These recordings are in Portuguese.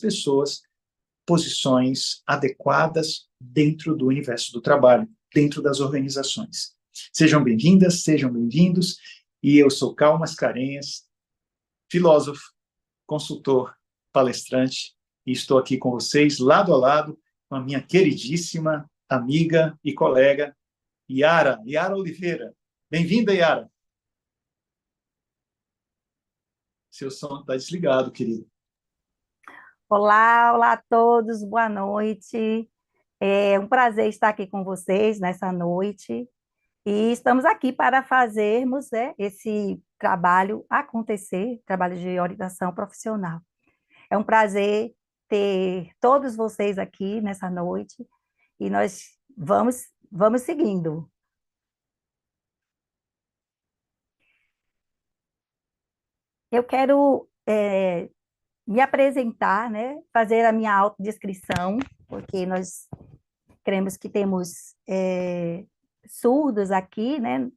pessoas posições adequadas dentro do universo do trabalho, dentro das organizações. Sejam bem-vindas, sejam bem-vindos, e eu sou Cal Mascarenhas, filósofo, consultor, palestrante, e estou aqui com vocês, lado a lado, com a minha queridíssima amiga e colega, Yara Oliveira. Bem-vinda, Yara. Seu som está desligado, querido. Olá a todos, boa noite. É um prazer estar aqui com vocês nessa noite. E estamos aqui para fazermos, esse trabalho acontecer, trabalho de orientação profissional. É um prazer ter todos vocês aqui nessa noite e nós vamos seguindo. Eu quero me apresentar, né? Fazer a minha autodescrição, porque nós cremos que temos surdos aqui, né?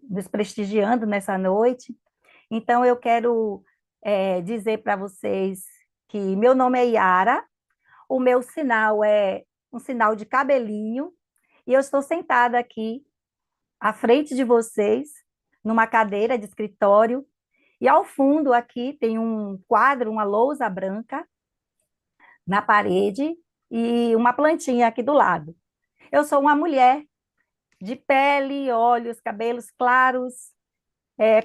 Nos prestigiando nessa noite. Então, eu quero dizer para vocês que meu nome é Yara, o meu sinal é um sinal de cabelinho, e eu estou sentada aqui à frente de vocês, numa cadeira de escritório, e ao fundo aqui tem um quadro, uma lousa branca na parede e uma plantinha aqui do lado. Eu sou uma mulher de pele, olhos, cabelos claros,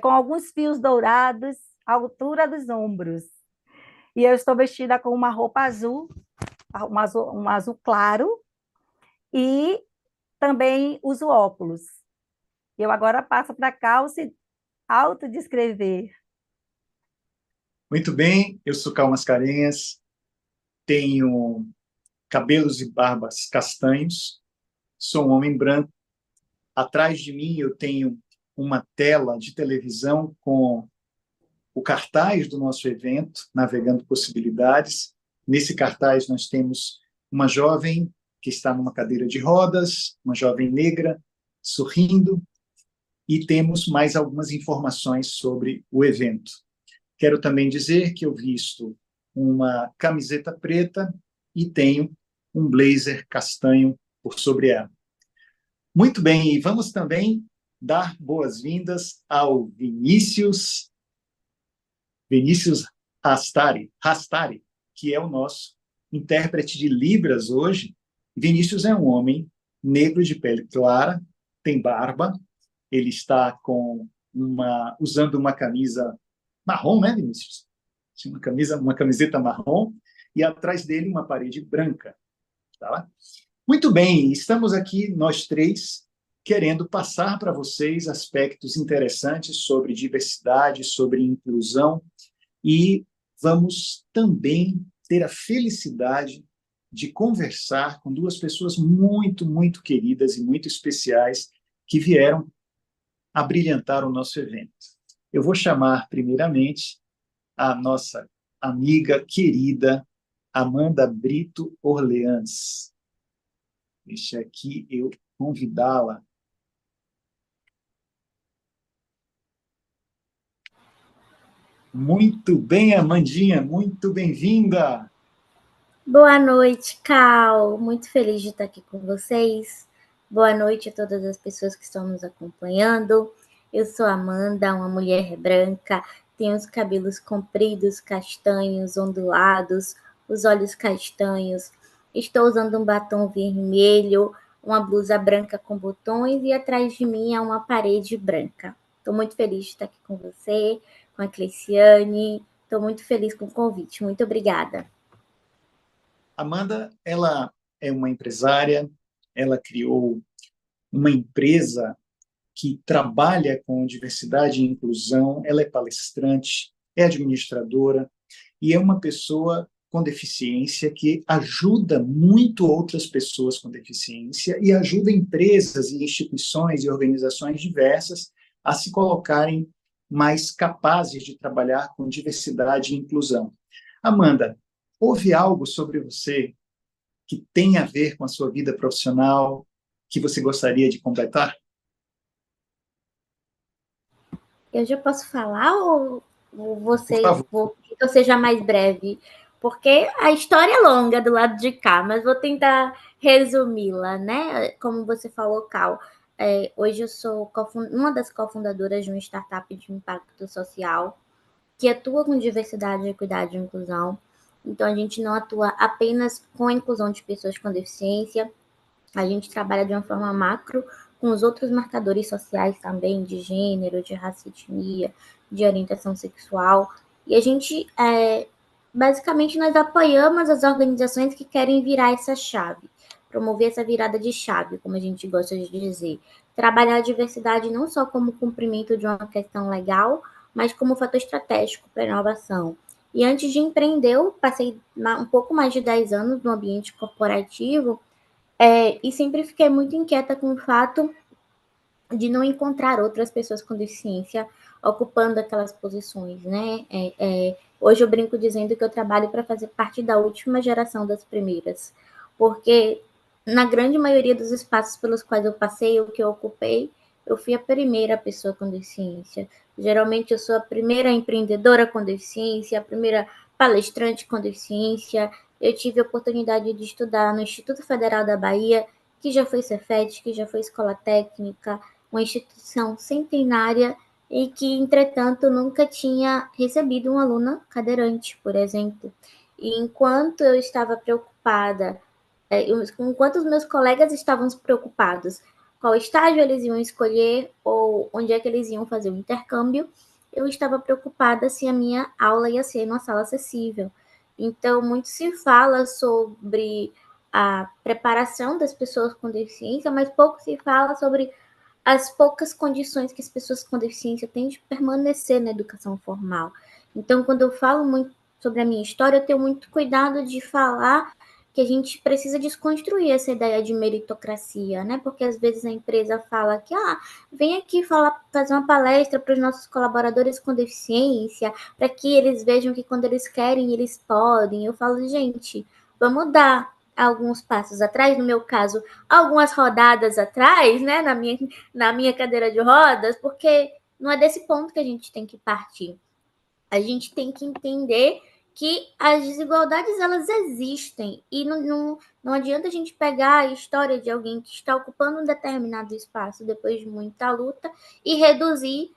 com alguns fios dourados à altura dos ombros. E eu estou vestida com uma roupa azul, um azul claro, e também uso óculos. Eu agora passo para cá se autodescrever. Muito bem, eu sou Cal Mascarenhas, tenho cabelos e barbas castanhos, sou um homem branco. Atrás de mim eu tenho uma tela de televisão com o cartaz do nosso evento, Navegando Possibilidades. Nesse cartaz nós temos uma jovem que está numa cadeira de rodas, uma jovem negra, sorrindo, e temos mais algumas informações sobre o evento. Quero também dizer que eu visto uma camiseta preta e tenho um blazer castanho por sobre ela. Muito bem, e vamos também dar boas-vindas ao Vinícius Rastari, que é o nosso intérprete de Libras hoje. Vinícius é um homem negro de pele clara, tem barba, ele está usando uma camisa marrom, né, Vinícius? Uma camiseta marrom, e atrás dele uma parede branca. Tá? Muito bem, estamos aqui, nós três, querendo passar para vocês aspectos interessantes sobre diversidade, sobre inclusão, e vamos também ter a felicidade de conversar com duas pessoas muito, muito queridas e muito especiais que vieram a brilhantar o nosso evento. Eu vou chamar, primeiramente, a nossa amiga querida Amanda Brito Orleans. Deixa aqui eu convidá-la. Muito bem, Amandinha, muito bem-vinda. Boa noite, Cal. Muito feliz de estar aqui com vocês. Boa noite a todas as pessoas que estão nos acompanhando. Eu sou Amanda, uma mulher branca, tenho os cabelos compridos, castanhos, ondulados, os olhos castanhos. Estou usando um batom vermelho, uma blusa branca com botões e atrás de mim há uma parede branca. Estou muito feliz de estar aqui com você, com a Cleiciane. Estou muito feliz com o convite. Muito obrigada. Amanda, ela é uma empresária, ela criou uma empresa que trabalha com diversidade e inclusão, ela é palestrante, é administradora e é uma pessoa com deficiência que ajuda muito outras pessoas com deficiência e ajuda empresas e instituições e organizações diversas a se colocarem mais capazes de trabalhar com diversidade e inclusão. Amanda, houve algo sobre você que tem a ver com a sua vida profissional que você gostaria de completar? Eu já posso falar ou vocês vou que eu seja mais breve? porque a história é longa do lado de cá, mas vou tentar resumi-la, né? Como você falou, Cal, hoje eu sou uma das cofundadoras de uma startup de impacto social que atua com diversidade, equidade e inclusão. Então, a gente não atua apenas com a inclusão de pessoas com deficiência, a gente trabalha de uma forma macro com os outros marcadores sociais também, de gênero, de raça e etnia, de orientação sexual. E a gente, basicamente, nós apoiamos as organizações que querem virar essa chave, promover essa virada de chave, como a gente gosta de dizer. Trabalhar a diversidade não só como cumprimento de uma questão legal, mas como fator estratégico para a inovação. E antes de empreender, eu passei um pouco mais de 10 anos no ambiente corporativo, e sempre fiquei muito inquieta com o fato de não encontrar outras pessoas com deficiência ocupando aquelas posições, né? Hoje eu brinco dizendo que eu trabalho para fazer parte da última geração das primeiras, porque na grande maioria dos espaços pelos quais eu passei, o que eu ocupei, eu fui a primeira pessoa com deficiência. Geralmente eu sou a primeira empreendedora com deficiência, a primeira palestrante com deficiência. Eu tive a oportunidade de estudar no Instituto Federal da Bahia, que já foi Cefet, que já foi Escola Técnica, uma instituição centenária e que, entretanto, nunca tinha recebido uma aluna cadeirante, por exemplo. E enquanto eu estava preocupada, enquanto os meus colegas estavam preocupados qual estágio eles iam escolher ou onde é que eles iam fazer o intercâmbio, eu estava preocupada se a minha aula ia ser numa sala acessível. Então, muito se fala sobre a preparação das pessoas com deficiência, mas pouco se fala sobre as poucas condições que as pessoas com deficiência têm de permanecer na educação formal. Então, quando eu falo muito sobre a minha história, eu tenho muito cuidado de falar que a gente precisa desconstruir essa ideia de meritocracia, né? Porque às vezes a empresa fala que, vem aqui fazer uma palestra para os nossos colaboradores com deficiência, para que eles vejam que quando eles querem, eles podem. Eu falo, gente, vamos dar alguns passos atrás, no meu caso, algumas rodadas atrás, né, na minha cadeira de rodas, porque não é desse ponto que a gente tem que partir. A gente tem que entender que as desigualdades, elas existem, e não adianta a gente pegar a história de alguém que está ocupando um determinado espaço depois de muita luta e reduzir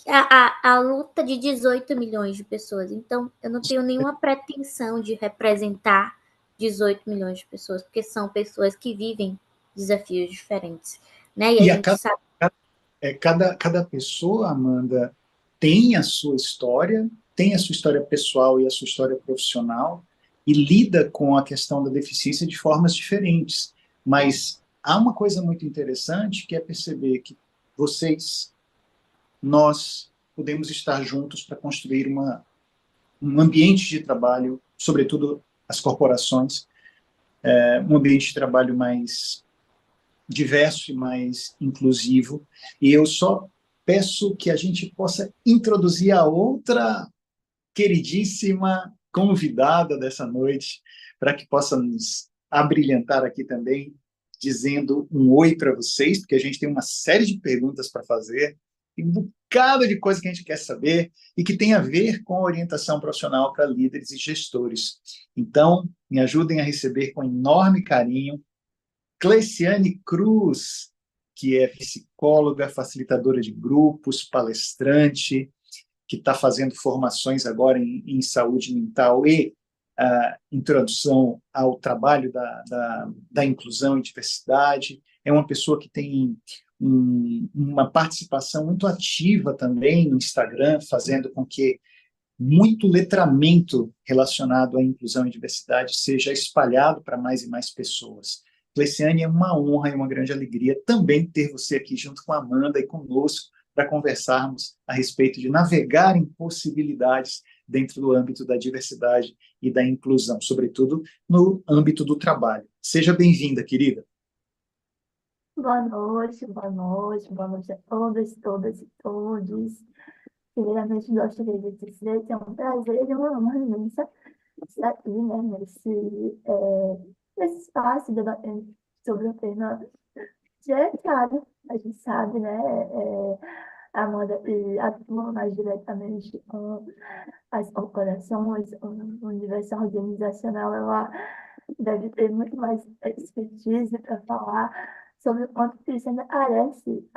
a luta de 18 milhões de pessoas. Então, eu não tenho nenhuma pretensão de representar 18 milhões de pessoas, porque são pessoas que vivem desafios diferentes, né? E a gente sabe... Cada pessoa, Amanda, tem a sua história pessoal e a sua história profissional, e lida com a questão da deficiência de formas diferentes. Mas há uma coisa muito interessante, que é perceber que nós podemos estar juntos para construir um ambiente de trabalho, sobretudo as corporações, um ambiente de trabalho mais diverso e mais inclusivo. E eu só peço que a gente possa introduzir a outra queridíssima convidada dessa noite, para que possa nos abrilhantar aqui também, dizendo um oi para vocês, porque a gente tem uma série de perguntas para fazer, e um bocado de coisa que a gente quer saber e que tem a ver com a orientação profissional para líderes e gestores. Então, me ajudem a receber com enorme carinho Cleiciane Cruz, que é psicóloga, facilitadora de grupos, palestrante, que está fazendo formações agora em saúde mental e introdução ao trabalho da inclusão e diversidade. É uma pessoa que tem uma participação muito ativa também no Instagram, fazendo com que muito letramento relacionado à inclusão e diversidade seja espalhado para mais e mais pessoas. Cleiciane, é uma honra e uma grande alegria também ter você aqui junto com a Amanda e conosco para conversarmos a respeito de navegar em possibilidades dentro do âmbito da diversidade e da inclusão, sobretudo no âmbito do trabalho. Seja bem-vinda, querida. Boa noite, boa noite, boa noite a todas, todas e todos. Primeiramente, gostaria de dizer que é um prazer e uma honra imensa estar aqui, né, nesse espaço, debatendo sobre o tema direitário. A gente sabe, né, Amanda, e atua mais diretamente com as corporações, o universo organizacional, ela deve ter muito mais expertise para falar sobre o quanto que isso ainda carece,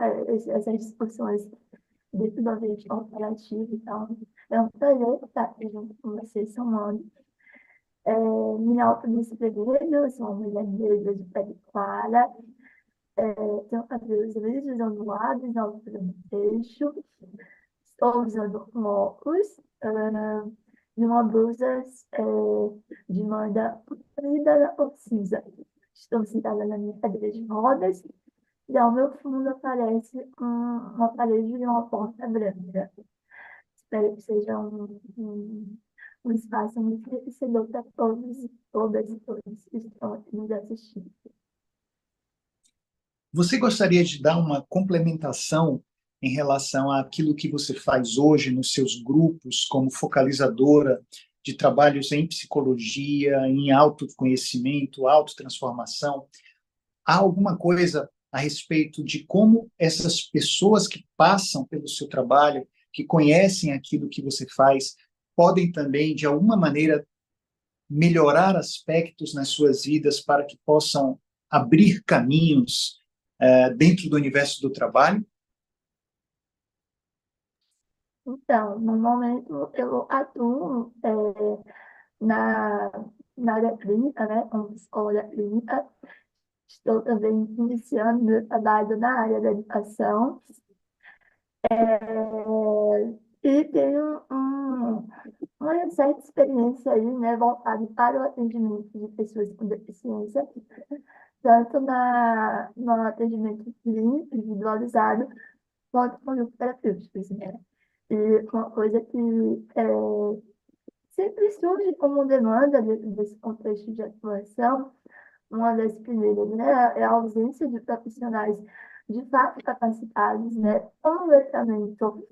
essas discussões dentro do ambiente corporativo. Então, é um prazer estar aqui junto com vocês, somando. Me autodescrever, eu sou uma mulher negra de pele clara, tenho cabelos lisos, ondulados, na altura do queixo, estou usando um óculos, e uma blusa de manga comprida ou cinza. Estou sentada na minha cadeira de rodas e ao meu fundo aparece uma parede e uma porta branca. Espero que seja um espaço muito enriquecedor para todos e todas e todos que estão aqui nos assistindo. Você gostaria de dar uma complementação em relação àquilo que você faz hoje nos seus grupos, como focalizadora de trabalhos em psicologia, em autoconhecimento, autotransformação? Há alguma coisa a respeito de como essas pessoas que passam pelo seu trabalho, que conhecem aquilo que você faz, podem também, de alguma maneira, melhorar aspectos nas suas vidas para que possam abrir caminhos dentro do universo do trabalho? Então, no momento, eu atuo na, na área clínica, né, como psicóloga clínica. Estou também iniciando meu trabalho na área da educação. E tenho uma certa experiência aí, né, voltada para o atendimento de pessoas com deficiência, tanto no atendimento clínico individualizado, quanto com grupo terapêutico, né? E uma coisa que sempre surge como demanda desse contexto de atuação, uma das primeiras, né, é a ausência de profissionais de fato capacitados, né, com letramento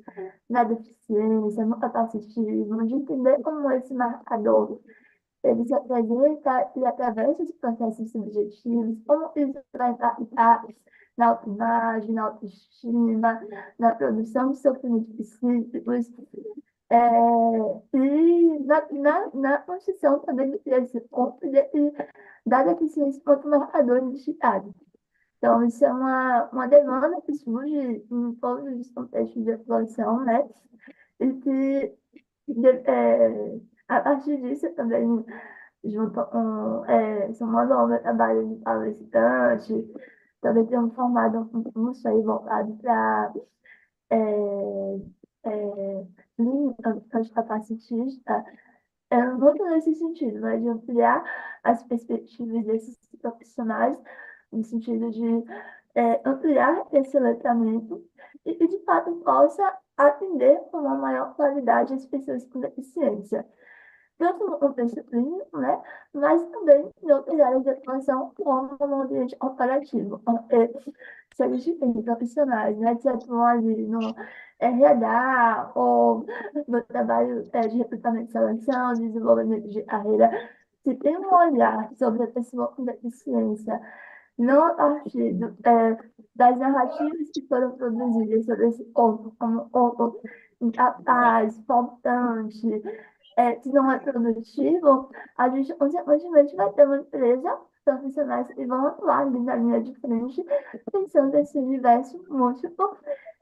na deficiência, no capacitismo, de entender como esse marcador ele se apresenta e através dos processos subjetivos, como isso vai impactar na autoimagem, na autoestima, na produção de sofrimentos psíquicos, e na construção também desse corpo e da deficiência quanto marcador identitário. Então, isso é uma demanda que surge em todos os contextos de atuação, né? E que, a partir disso, também, junto com somando ao meu trabalho de palestrante, também temos formado um curso aí voltado para clínica capacitista, muito nesse sentido, né, de ampliar as perspectivas desses profissionais, no sentido de ampliar esse letramento e, de fato, possa atender com uma maior qualidade as pessoas com deficiência, tanto no contexto clínico, né, mas também em outras áreas de atuação, como no ambiente operativo. Se a gente tem profissionais, né, que atuam ali no RH ou no trabalho de recrutamento e seleção, desenvolvimento de carreira, se tem um olhar sobre a pessoa com deficiência, não a partir das narrativas que foram produzidas sobre esse corpo, como corpo incapaz, faltante, que não é produtivo, a gente, consequentemente, vai ter uma empresa profissionais que vão atuar ali na linha de frente, pensando nesse universo múltiplo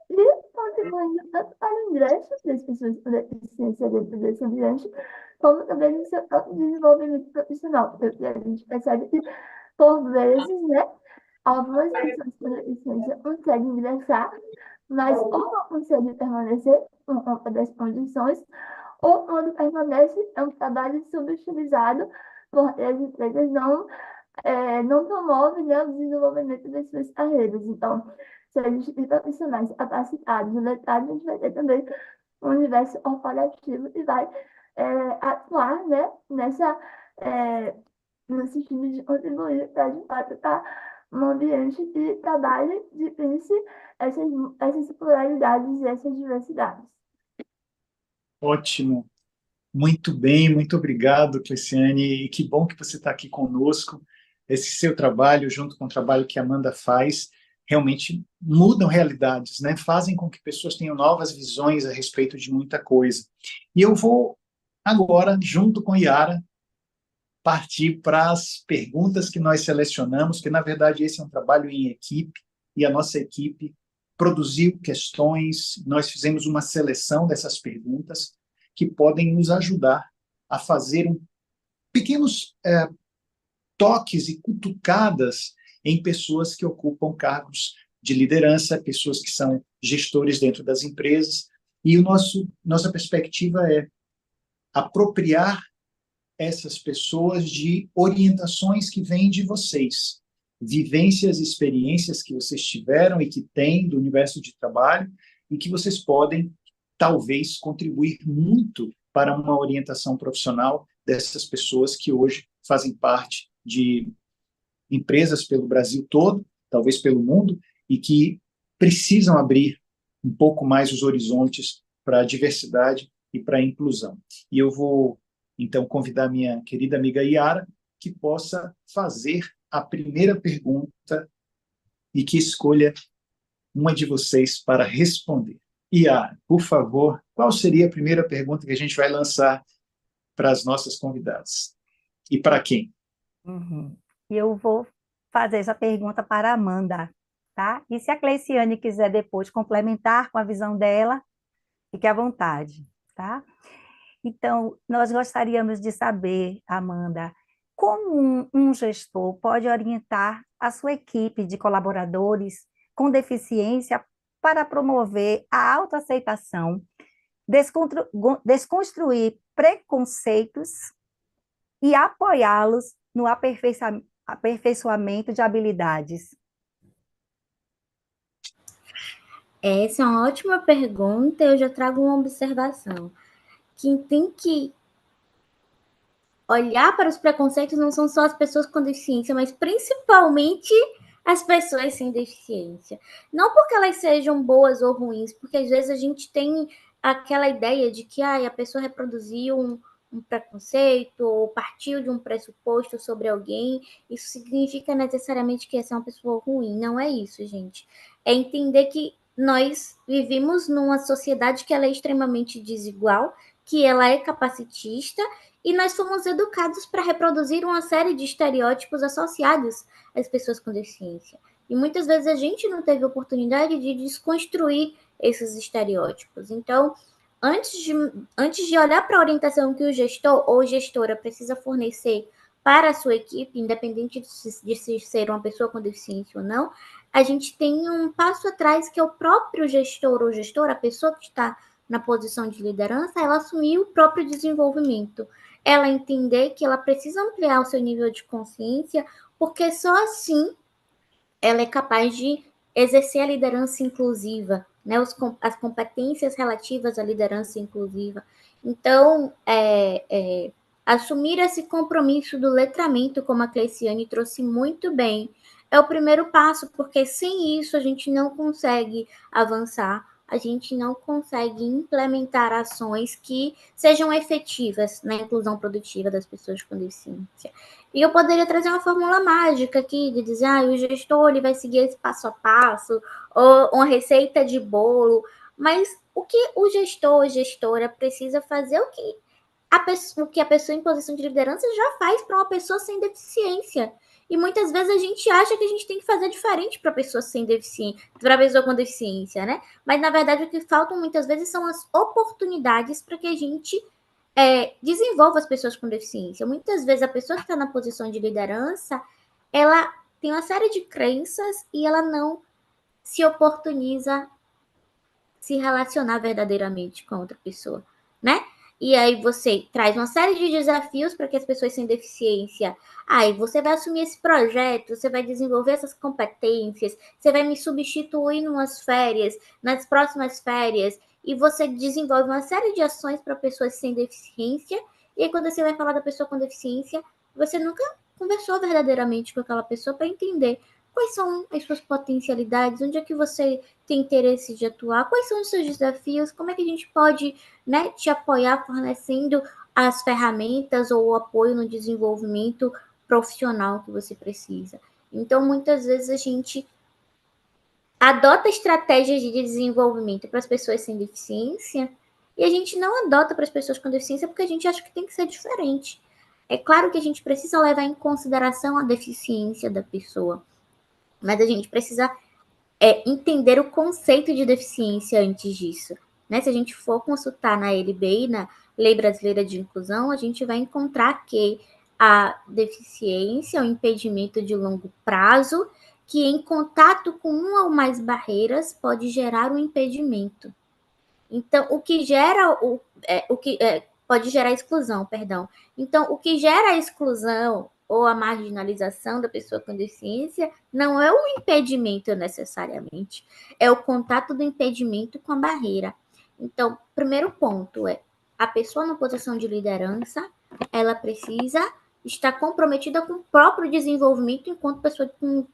e contribuindo tanto para o ingresso das pessoas com deficiência dentro desse ambiente, como também no seu próprio desenvolvimento profissional, porque a gente percebe que, por vezes, né, algumas pessoas com deficiência conseguem ingressar, mas ou não conseguem permanecer por conta das condições, ou quando permanece, é um trabalho subutilizado, porque as empresas não promovem, né, o desenvolvimento das suas carreiras. Então, se a gente tem profissionais capacitados e letrados, a gente vai ter também um universo corporativo e vai atuar, né, no sentido de contribuir para, de fato, estar num ambiente de trabalho de pense essas pluralidades e essas diversidades. Ótimo. Muito bem, muito obrigado, Cleciane, e que bom que você está aqui conosco. Esse seu trabalho, junto com o trabalho que a Amanda faz, realmente mudam realidades, né? Fazem com que pessoas tenham novas visões a respeito de muita coisa. E eu vou agora, junto com Yara, partir para as perguntas que nós selecionamos, que na verdade esse é um trabalho em equipe, e a nossa equipe produziu questões, nós fizemos uma seleção dessas perguntas que podem nos ajudar a fazer pequenos toques e cutucadas em pessoas que ocupam cargos de liderança, pessoas que são gestores dentro das empresas, e nossa perspectiva é apropriar essas pessoas de orientações que vêm de vocês, vivências, experiências que vocês tiveram e que têm do universo de trabalho e que vocês podem, talvez, contribuir muito para uma orientação profissional dessas pessoas que hoje fazem parte de empresas pelo Brasil todo, talvez pelo mundo, e que precisam abrir um pouco mais os horizontes para a diversidade e para a inclusão. E eu vou, então, convidar minha querida amiga Yara, que possa fazer a primeira pergunta e que escolha uma de vocês para responder. Yara, por favor, qual seria a primeira pergunta que a gente vai lançar para as nossas convidadas? E para quem? Eu vou fazer essa pergunta para a Amanda, tá? E se a Cleiciane quiser depois complementar com a visão dela, fique à vontade, tá? Então, nós gostaríamos de saber, Amanda, como um gestor pode orientar a sua equipe de colaboradores com deficiência para promover a autoaceitação, desconstruir preconceitos e apoiá-los no aperfeiçoamento de habilidades? Essa é uma ótima pergunta. Eu já trago uma observação. Quem tem que olhar para os preconceitos não são só as pessoas com deficiência, mas principalmente as pessoas sem deficiência. Não porque elas sejam boas ou ruins, porque às vezes a gente tem aquela ideia de que a pessoa reproduziu um preconceito ou partiu de um pressuposto sobre alguém. Isso significa necessariamente que essa é uma pessoa ruim. Não é isso, gente. É entender que nós vivemos numa sociedade que ela é extremamente desigual, que ela é capacitista, e nós fomos educados para reproduzir uma série de estereótipos associados às pessoas com deficiência. E muitas vezes a gente não teve oportunidade de desconstruir esses estereótipos. Então, antes de olhar para a orientação que o gestor ou gestora precisa fornecer para a sua equipe, independente de se ser uma pessoa com deficiência ou não, a gente tem um passo atrás que é o próprio gestor ou gestora, a pessoa que está na posição de liderança, ela assumir o próprio desenvolvimento. Ela entender que ela precisa ampliar o seu nível de consciência, porque só assim ela é capaz de exercer a liderança inclusiva, né? As competências relativas à liderança inclusiva. Então, assumir esse compromisso do letramento, como a Cleiciane trouxe muito bem, é o primeiro passo, porque sem isso a gente não consegue avançar, a gente não consegue implementar ações que sejam efetivas na inclusão produtiva das pessoas com deficiência. E eu poderia trazer uma fórmula mágica aqui, de dizer, o gestor ele vai seguir esse passo a passo, ou uma receita de bolo, mas o que o gestor ou gestora precisa fazer, o que a pessoa em posição de liderança já faz para uma pessoa sem deficiência. E muitas vezes a gente acha que a gente tem que fazer diferente para a pessoa sem deficiência, para a pessoa com deficiência, né? Mas na verdade o que faltam muitas vezes são as oportunidades para que a gente desenvolva as pessoas com deficiência. Muitas vezes a pessoa que está na posição de liderança, ela tem uma série de crenças e ela não se oportuniza se relacionar verdadeiramente com outra pessoa, né? E aí você traz uma série de desafios para que as pessoas sem deficiência, aí você vai assumir esse projeto, você vai desenvolver essas competências, você vai me substituir nas férias, nas próximas férias, e você desenvolve uma série de ações para pessoas sem deficiência, e aí quando você vai falar da pessoa com deficiência, você nunca conversou verdadeiramente com aquela pessoa para entender quais são as suas potencialidades, onde é que você tem interesse de atuar, quais são os seus desafios, como é que a gente pode, né, te apoiar fornecendo as ferramentas ou o apoio no desenvolvimento profissional que você precisa. Então, muitas vezes a gente adota estratégias de desenvolvimento para as pessoas sem deficiência e a gente não adota para as pessoas com deficiência porque a gente acha que tem que ser diferente. É claro que a gente precisa levar em consideração a deficiência da pessoa, mas a gente precisa entender o conceito de deficiência antes disso. Né? Se a gente for consultar na LBI, na Lei Brasileira de Inclusão, a gente vai encontrar que a deficiência é um impedimento de longo prazo que, em contato com uma ou mais barreiras, pode gerar um impedimento. Então, o que gera pode gerar exclusão, perdão. Então, o que gera a exclusão ou a marginalização da pessoa com deficiência não é o impedimento necessariamente, é o contato do impedimento com a barreira. Então, primeiro ponto é a pessoa na posição de liderança, ela precisa estar comprometida com o próprio desenvolvimento enquanto pessoa com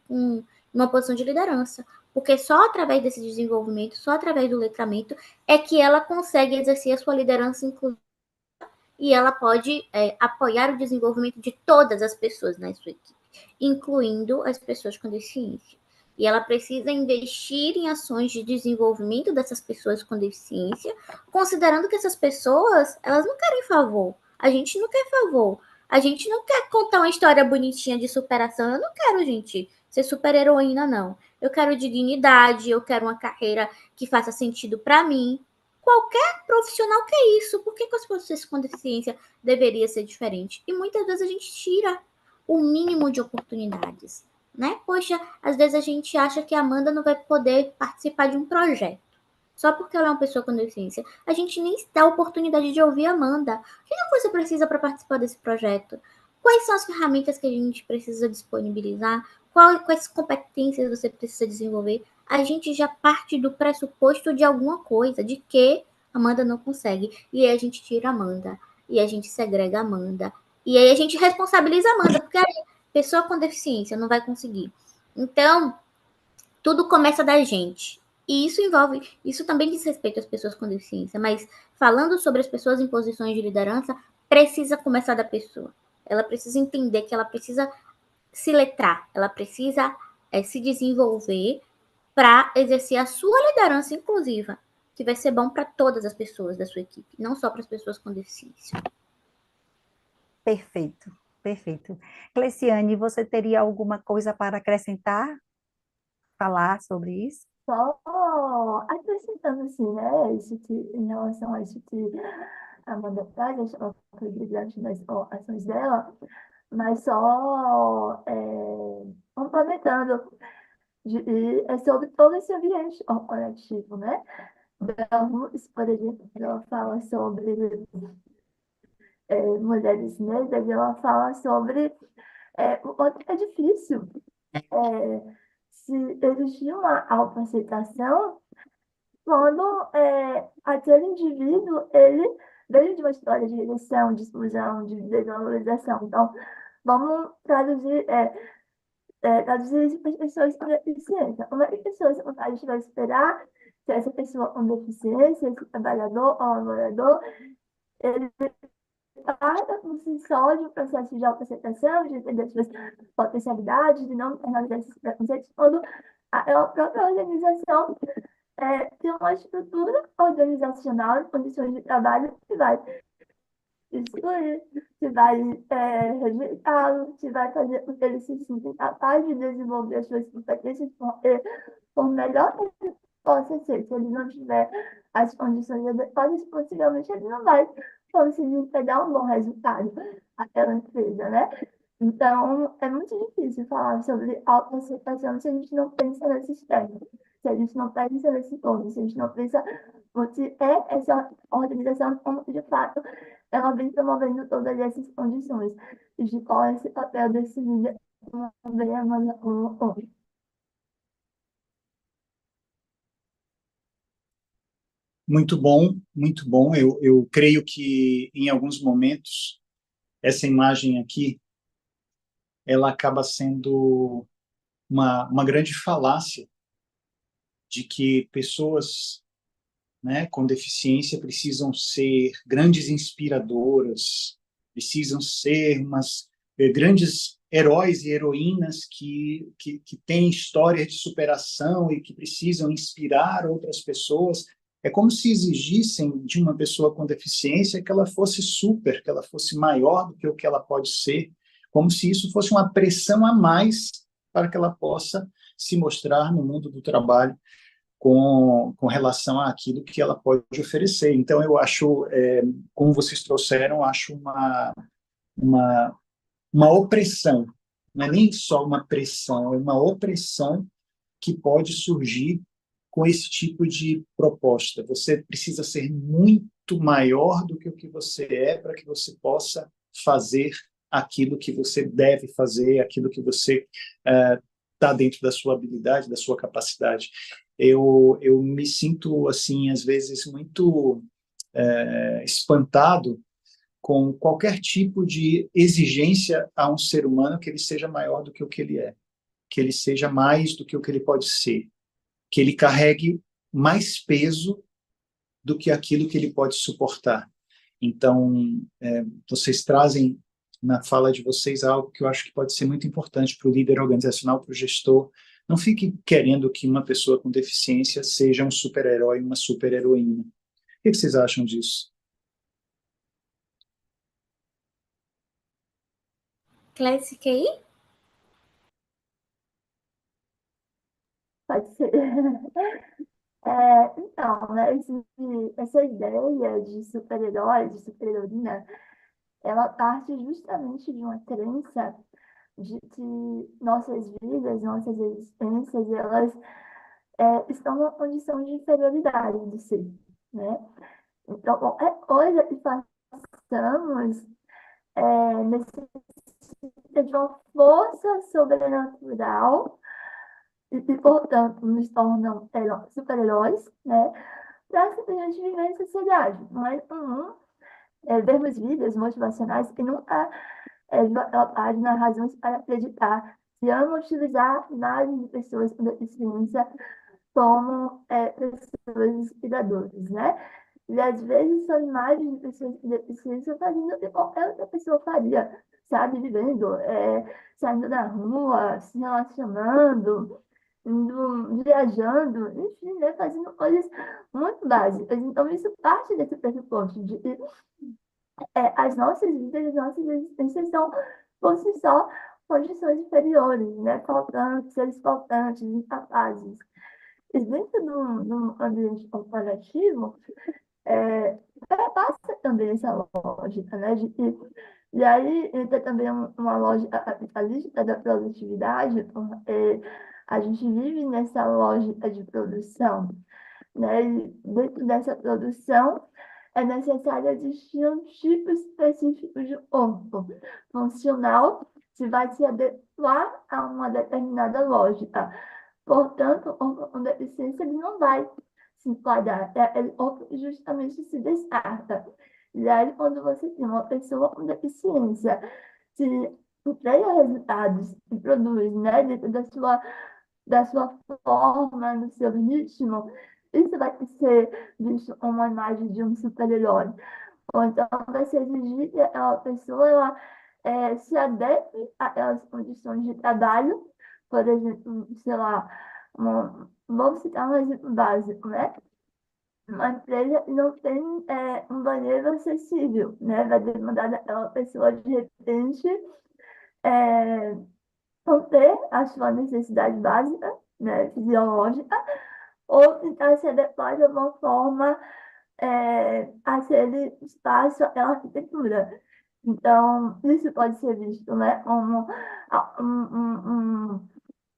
uma posição de liderança. Porque só através desse desenvolvimento, só através do letramento, é que ela consegue exercer a sua liderança inclusiva e ela pode apoiar o desenvolvimento de todas as pessoas na sua equipe, incluindo as pessoas com deficiência. E ela precisa investir em ações de desenvolvimento dessas pessoas com deficiência, considerando que essas pessoas, elas não querem favor. A gente não quer favor. A gente não quer contar uma história bonitinha de superação. Eu não quero, gente, ser super heroína, não. Eu quero dignidade, eu quero uma carreira que faça sentido para mim. Qualquer profissional quer isso. Por que as pessoas com deficiência deveria ser diferente? E muitas vezes a gente tira o mínimo de oportunidades, né? Poxa, às vezes a gente acha que a Amanda não vai poder participar de um projeto. Só porque ela é uma pessoa com deficiência. A gente nem dá a oportunidade de ouvir a Amanda. O que você precisa para participar desse projeto? Quais são as ferramentas que a gente precisa disponibilizar? Quais competências você precisa desenvolver? A gente já parte do pressuposto de alguma coisa, de que a Amanda não consegue. E aí a gente tira a Amanda. E a gente segrega a Amanda. E aí a gente responsabiliza a Amanda, porque a pessoa com deficiência não vai conseguir. Então, tudo começa da gente. E isso também diz respeito às pessoas com deficiência, mas falando sobre as pessoas em posições de liderança, precisa começar da pessoa. Ela precisa entender que ela precisa se letrar, ela precisa se desenvolver para exercer a sua liderança inclusiva, que vai ser bom para todas as pessoas da sua equipe, não só para as pessoas com deficiência. Perfeito, perfeito. Cleciane, você teria alguma coisa para acrescentar, falar sobre isso? Só acrescentando assim, né, isso que, em relação a isso que a Amanda traz, ela foi brilhante nas ações dela, mas só complementando, é sobre todo esse ambiente coletivo, né? Então, por exemplo, ela fala sobre mulheres negras, ela fala sobre o quanto é difícil se existir uma autoaceitação quando aquele indivíduo, ele veio de uma história de rejeição, de exclusão, de desvalorização. Então, vamos traduzir isso para as pessoas com deficiência. Como é que as pessoas a gente vai esperar que essa pessoa com deficiência, esse trabalhador ou laborador, ele parta por si só de um processo de autoaceitação, de entender suas potencialidades, de não internalizar esses preconceitos, quando a própria organização tem uma estrutura organizacional, condições de trabalho que vai excluir, que vai rejeitá-lo, que vai fazer com que ele se sinta capaz de desenvolver as suas competências por melhor que ele possa ser. Se ele não tiver as condições adequadas, possivelmente ele não vai conseguir pegar um bom resultado àquela empresa, né? Então, é muito difícil falar sobre autoaceitação se a gente não pensa nesses termos, se a gente não pensa nesse todo, se a gente não pensa o que é essa organização, como de fato ela vem promovendo todas essas condições, e de qual é esse papel desse líder, como bem a Amanda colocou. Muito bom, muito bom. Eu creio que, em alguns momentos, essa imagem aqui, ela acaba sendo uma grande falácia de que pessoas, né, com deficiência precisam ser grandes inspiradoras, precisam ser grandes heróis e heroínas que têm histórias de superação e que precisam inspirar outras pessoas. É como se exigissem de uma pessoa com deficiência que ela fosse super, que ela fosse maior do que o que ela pode ser, como se isso fosse uma pressão a mais para que ela possa se mostrar no mundo do trabalho com relação àquilo que ela pode oferecer. Então, eu acho, como vocês trouxeram, acho uma, uma opressão, não é nem só uma pressão, é uma opressão que pode surgir com esse tipo de proposta. Você precisa ser muito maior do que o que você é para que você possa fazer aquilo que você deve fazer, aquilo que você está dentro da sua habilidade, da sua capacidade. Eu me sinto, assim, às vezes, muito espantado com qualquer tipo de exigência a um ser humano que ele seja maior do que o que ele é, que ele seja mais do que o que ele pode ser, que ele carregue mais peso do que aquilo que ele pode suportar. Então, vocês trazem na fala de vocês algo que eu acho que pode ser muito importante para o líder organizacional, para o gestor. Não fique querendo que uma pessoa com deficiência seja um super-herói, uma super-heroína. O que vocês acham disso? Clécia, quer ir? Pode ser. Então, né, essa ideia de super-herói, de super-heroína, ela parte justamente de uma crença de que nossas vidas, nossas existências, elas estão numa condição de inferioridade do ser, né? Então, qualquer coisa que façamos necessita de uma força sobrenatural e, portanto, nos tornam super-heróis, né? Para simplesmente viver em sociedade. Mas vermos vídeos motivacionais que nunca a página razões para acreditar. Se ama utilizar imagens de pessoas com deficiência como pessoas inspiradoras, né? E às vezes são imagens de pessoas com deficiência fazendo o que qualquer outra pessoa faria, sabe? Vivendo, saindo da rua, se relacionando, indo, viajando, enfim, né? Fazendo coisas muito básicas. Então, isso parte desse pressuposto de que as nossas vidas, as nossas existências são, por si só, condições inferiores, né? Faltantes, seres faltantes, incapazes. E dentro do ambiente corporativo, passa também essa lógica, né? E aí entra também uma lógica capitalista da produtividade, porque a gente vive nessa lógica de produção, né? E dentro dessa produção é necessário existir um tipo específico de corpo funcional que vai se adequar a uma determinada lógica. Portanto, o corpo com deficiência ele não vai se enquadrar, ele justamente se descarta. E aí, quando você tem uma pessoa com deficiência que entrega resultados, que produz, né, dentro da sua forma, no seu ritmo, isso vai ser visto como uma imagem de um super-herói. Ou então vai ser exigir que a pessoa se adeque às condições de trabalho, por exemplo, sei lá, vamos citar um exemplo básico, né? Uma empresa não tem um banheiro acessível, né? Vai demandar daquela pessoa, de repente, é, conter a sua necessidade básica, né, fisiológica, ou tentar se adequar de alguma forma aquele espaço, aquela arquitetura. Então, isso pode ser visto, né, como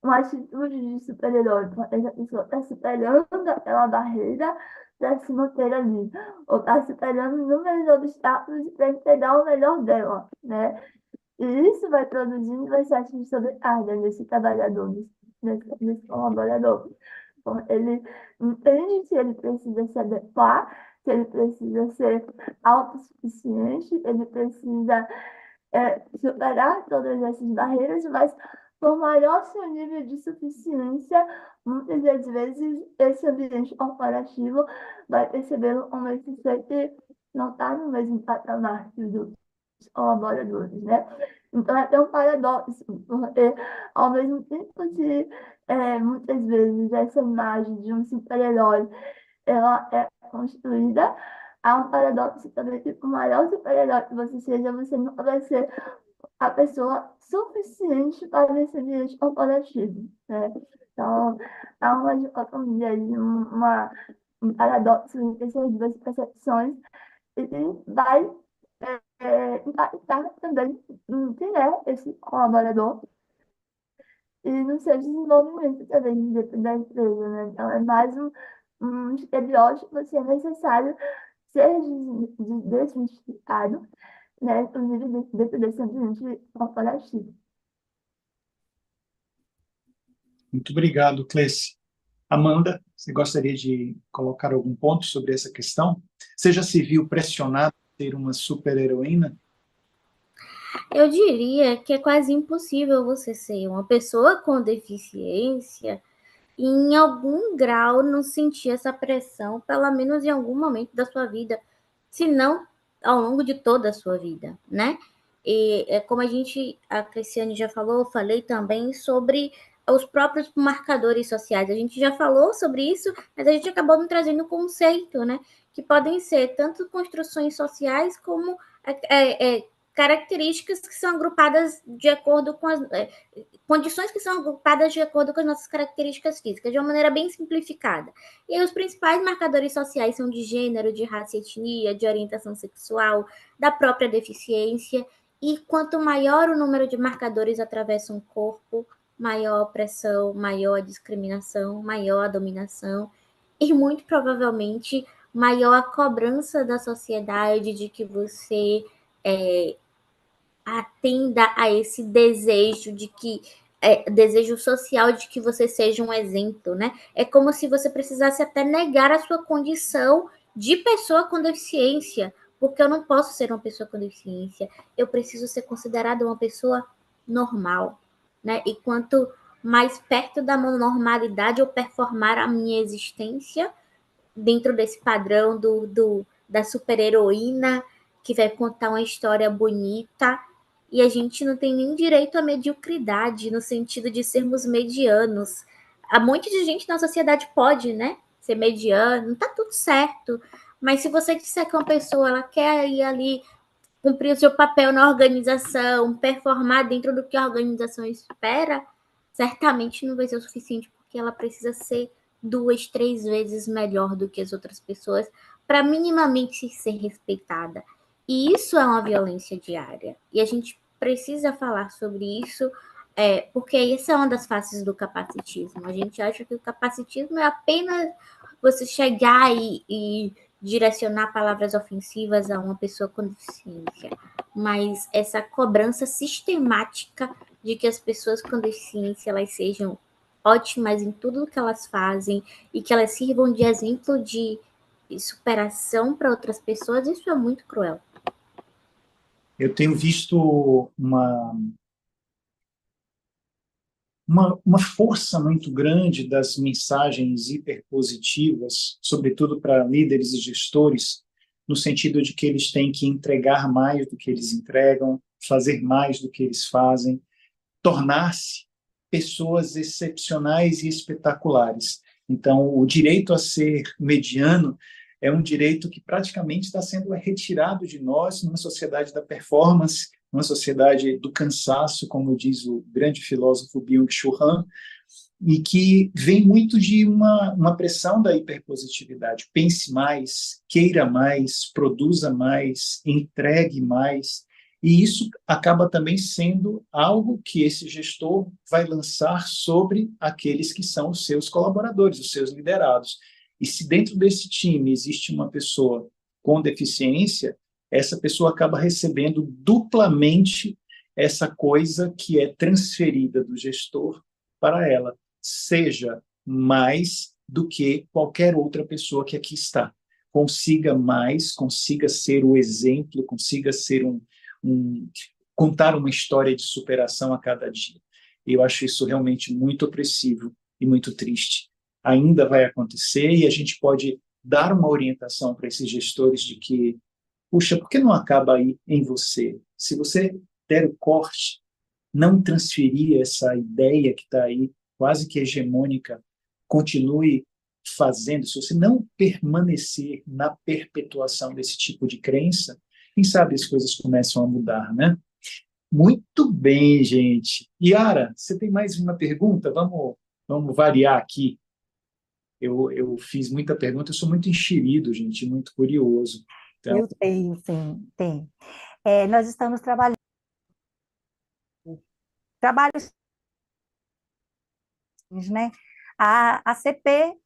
uma atitude de super-herói. A pessoa está superando aquela barreira para se manter ali, ou está superando inúmeros obstáculos para entregar o melhor dela, né? E isso vai produzindo vai excesso de sobrecarga nesse trabalhador, nesse colaborador. Então, ele entende que ele precisa se adequar, que ele precisa ser autossuficiente, ele precisa superar todas essas barreiras, mas por maior seu nível de suficiência, muitas das vezes esse ambiente corporativo vai percebê-lo como esse ser que não está no mesmo patamar que os outros colaboradores, né? Então, é até um paradoxo, porque, ao mesmo tempo que, muitas vezes, essa imagem de um super-herói ela é construída, há um paradoxo também que, por maior super-herói que você seja, você nunca vai ser a pessoa suficiente para esse ambiente corporativo, né? Então, há uma dicotomia aí, um paradoxo entre essas duas percepções, e vai impactar também em quem é esse colaborador e no seu desenvolvimento também dentro da empresa, né? Então, é mais um estereótipo que é necessário ser desmistificado, né? Inclusive dentro desse ambiente corporativo. Muito obrigado, Cleci. Amanda, você gostaria de colocar algum ponto sobre essa questão? Você já se viu pressionada a ser uma super-heroína? Eu diria que é quase impossível você ser uma pessoa com deficiência e, em algum grau, não sentir essa pressão, pelo menos em algum momento da sua vida, se não ao longo de toda a sua vida, né? E como a Cristiane já falou, eu falei também sobre os próprios marcadores sociais. A gente já falou sobre isso, mas a gente acabou não trazendo o conceito, né? Que podem ser tanto construções sociais como características que são agrupadas de acordo com as condições que são agrupadas de acordo com as nossas características físicas, de uma maneira bem simplificada. E aí, os principais marcadores sociais são de gênero, de raça e etnia, de orientação sexual, da própria deficiência. E quanto maior o número de marcadores atravessam o corpo, maior a opressão, maior a discriminação, maior a dominação e, muito provavelmente, maior a cobrança da sociedade de que você atenda a esse desejo de que desejo social de que você seja um exemplo, né? É como se você precisasse até negar a sua condição de pessoa com deficiência, porque eu não posso ser uma pessoa com deficiência, eu preciso ser considerada uma pessoa normal, né? E quanto mais perto da normalidade eu performar a minha existência dentro desse padrão da super-heroína que vai contar uma história bonita, e a gente não tem nem direito à mediocridade, no sentido de sermos medianos. Há um monte de gente na sociedade pode, né, ser mediano, tá tudo certo, mas se você disser que uma pessoa ela quer ir ali cumprir o seu papel na organização, performar dentro do que a organização espera, certamente não vai ser o suficiente, porque ela precisa ser 2, 3 vezes melhor do que as outras pessoas para minimamente ser respeitada. E isso é uma violência diária. E a gente precisa falar sobre isso, porque essa é uma das faces do capacitismo. A gente acha que o capacitismo é apenas você chegar e direcionar palavras ofensivas a uma pessoa com deficiência, mas essa cobrança sistemática de que as pessoas com deficiência elas sejam ótimas em tudo que elas fazem e que elas sirvam de exemplo de superação para outras pessoas, isso é muito cruel. Eu tenho visto uma força muito grande das mensagens hiperpositivas, sobretudo para líderes e gestores, no sentido de que eles têm que entregar mais do que eles entregam, fazer mais do que eles fazem, tornar-se pessoas excepcionais e espetaculares. Então, o direito a ser mediano é um direito que praticamente está sendo retirado de nós numa sociedade da performance, numa sociedade do cansaço, como diz o grande filósofo Byung-Chul Han, e que vem muito de uma pressão da hiperpositividade. Pense mais, queira mais, produza mais, entregue mais, e isso acaba também sendo algo que esse gestor vai lançar sobre aqueles que são os seus colaboradores, os seus liderados. E se dentro desse time existe uma pessoa com deficiência, essa pessoa acaba recebendo duplamente essa coisa que é transferida do gestor para ela, seja mais do que qualquer outra pessoa que aqui está. Consiga mais, consiga ser o exemplo, consiga ser contar uma história de superação a cada dia. Eu acho isso realmente muito opressivo e muito triste. Ainda vai acontecer e a gente pode dar uma orientação para esses gestores de que, puxa, por que não acaba aí em você? Se você Eleutério Corte não transferir essa ideia que está aí, quase que hegemônica, continue fazendo, se você não permanecer na perpetuação desse tipo de crença, quem sabe as coisas começam a mudar, né? Muito bem, gente. Yara, você tem mais uma pergunta? Vamos variar aqui. Eu fiz muita pergunta, eu sou muito enxerido, gente, muito curioso. Então, Eu tenho, sim, tem. Nós estamos trabalhos, né? A CP,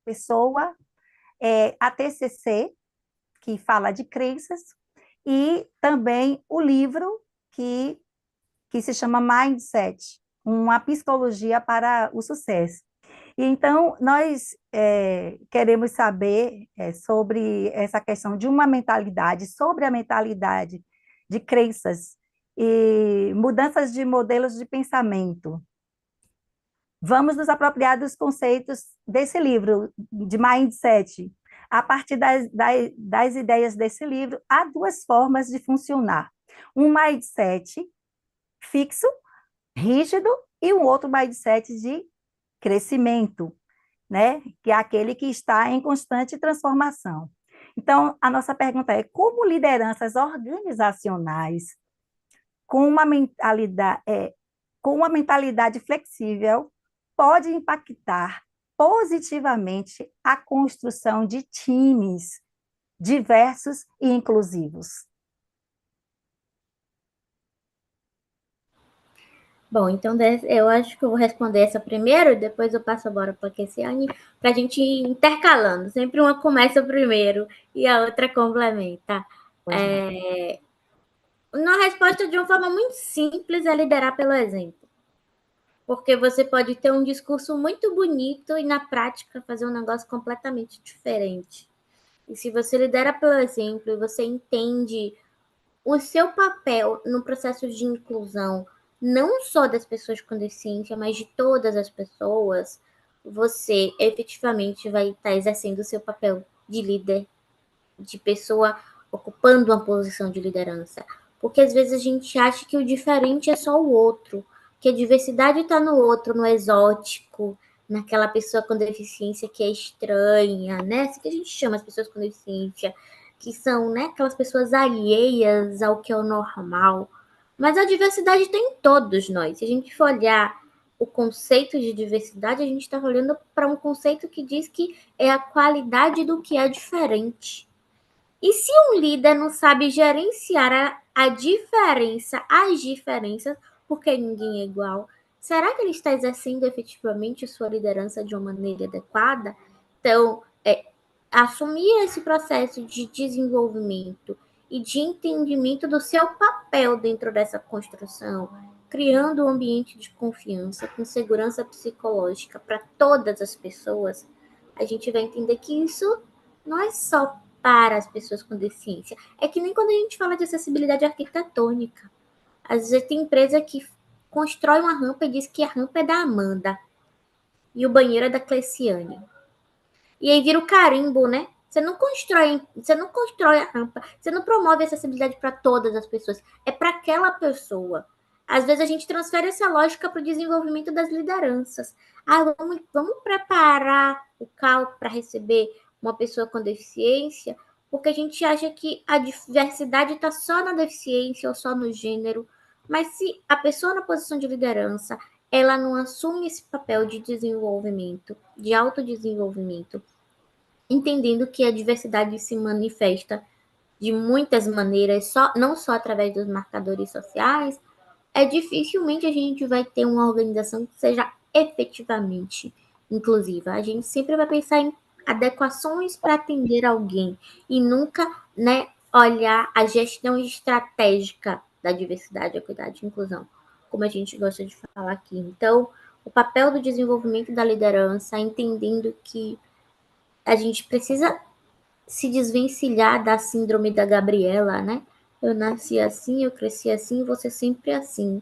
pessoa, a TCC, que fala de crenças, e também o livro que se chama Mindset, uma psicologia para o sucesso. E então, nós queremos saber sobre essa questão de uma mentalidade, sobre a mentalidade de crenças e mudanças de modelos de pensamento. Vamos nos apropriar dos conceitos desse livro, de Mindset. A partir das ideias desse livro, há duas formas de funcionar. Um mindset fixo, rígido, e um outro mindset de crescimento, né? Que é aquele que está em constante transformação. Então, a nossa pergunta é: como lideranças organizacionais com uma mentalidade flexível pode impactar positivamente a construção de times diversos e inclusivos? Bom, então eu acho que eu vou responder essa primeiro, depois eu passo a bola para a Kessiane, para a gente ir intercalando. Sempre uma começa primeiro e a outra complementa. Uma resposta de uma forma muito simples é liderar pelo exemplo. Porque você pode ter um discurso muito bonito e, na prática, fazer um negócio completamente diferente. E se você lidera pelo exemplo e você entende o seu papel no processo de inclusão, não só das pessoas com deficiência, mas de todas as pessoas, você efetivamente vai estar exercendo o seu papel de líder, de pessoa ocupando uma posição de liderança. Porque às vezes a gente acha que o diferente é só o outro, que a diversidade está no outro, no exótico, naquela pessoa com deficiência que é estranha, né? Assim que a gente chama as pessoas com deficiência, que são, né, aquelas pessoas alheias ao que é o normal. Mas a diversidade está em todos nós. Se a gente for olhar o conceito de diversidade, a gente está olhando para um conceito que diz que é a qualidade do que é diferente. E se um líder não sabe gerenciar a diferença, as diferenças, porque ninguém é igual, será que ele está exercendo efetivamente sua liderança de uma maneira adequada? Então, assumir esse processo de desenvolvimento e de entendimento do seu papel dentro dessa construção, criando um ambiente de confiança, com segurança psicológica para todas as pessoas, a gente vai entender que isso não é só para as pessoas com deficiência. É que nem quando a gente fala de acessibilidade arquitetônica. Às vezes tem empresa que constrói uma rampa e diz que a rampa é da Amanda e o banheiro é da Cleciane. E aí vira o carimbo, né? Você não constrói a rampa, você não promove a acessibilidade para todas as pessoas, é para aquela pessoa. Às vezes a gente transfere essa lógica para o desenvolvimento das lideranças. Vamos preparar o CAL para receber uma pessoa com deficiência, porque a gente acha que a diversidade está só na deficiência ou só no gênero. Mas se a pessoa na posição de liderança, ela não assume esse papel de desenvolvimento, de autodesenvolvimento, entendendo que a diversidade se manifesta de muitas maneiras, não só através dos marcadores sociais, dificilmente a gente vai ter uma organização que seja efetivamente inclusiva. A gente sempre vai pensar em adequações para atender alguém e nunca, né, olhar a gestão estratégica da diversidade, equidade e inclusão, como a gente gosta de falar aqui. Então, o papel do desenvolvimento da liderança, entendendo que a gente precisa se desvencilhar da síndrome da Gabriela, né? Eu nasci assim, eu cresci assim, você sempre assim.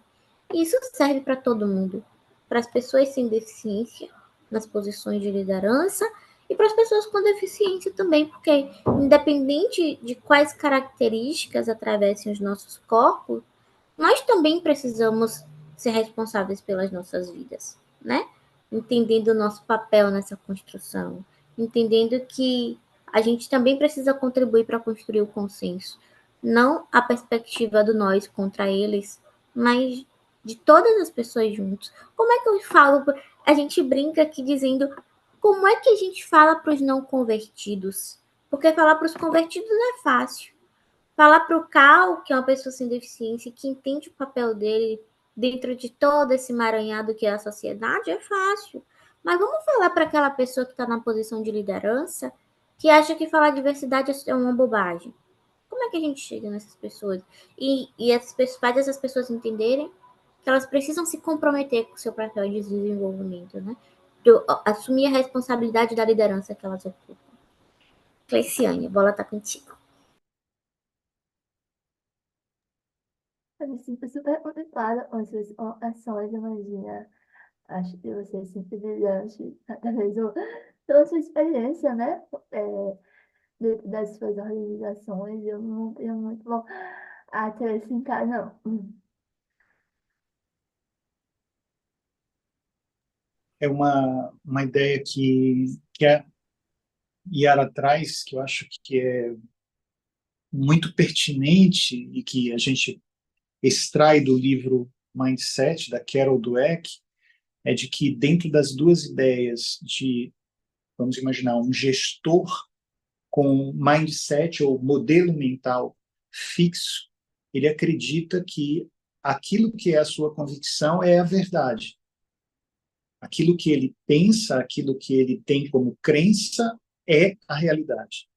E isso serve para todo mundo, para as pessoas sem deficiência, nas posições de liderança, e para as pessoas com deficiência também, porque independente de quais características atravessem os nossos corpos, nós também precisamos ser responsáveis pelas nossas vidas, né? Entendendo o nosso papel nessa construção, entendendo que a gente também precisa contribuir para construir o consenso, não a perspectiva do nós contra eles, mas de todas as pessoas juntos. Como é que eu falo? A gente brinca aqui dizendo como é que a gente fala para os não convertidos? Porque falar para os convertidos é fácil. Falar para o Cal, que é uma pessoa sem deficiência, que entende o papel dele dentro de todo esse emaranhado que é a sociedade, é fácil. Mas vamos falar para aquela pessoa que está na posição de liderança, que acha que falar diversidade é uma bobagem. Como é que a gente chega nessas pessoas? Faz essas pessoas entenderem que elas precisam se comprometer com o seu papel de desenvolvimento, né? De assumir a responsabilidade da liderança que elas ocupam. Cleiciane, a bola está contigo. Eu me sinto super motivada com as suas ações, imagina. Acho que você é sempre brilhante, através da sua experiência, né? Dentro das suas organizações. Eu não tenho muito bom a acrescentar, não. É uma ideia que a Yara traz, que eu acho que é muito pertinente e que a gente extrai do livro Mindset, da Carol Dweck, é de que dentro das duas ideias de, vamos imaginar, um gestor com mindset ou modelo mental fixo, ele acredita que aquilo que é a sua convicção é a verdade. Aquilo que ele pensa, aquilo que ele tem como crença é a realidade.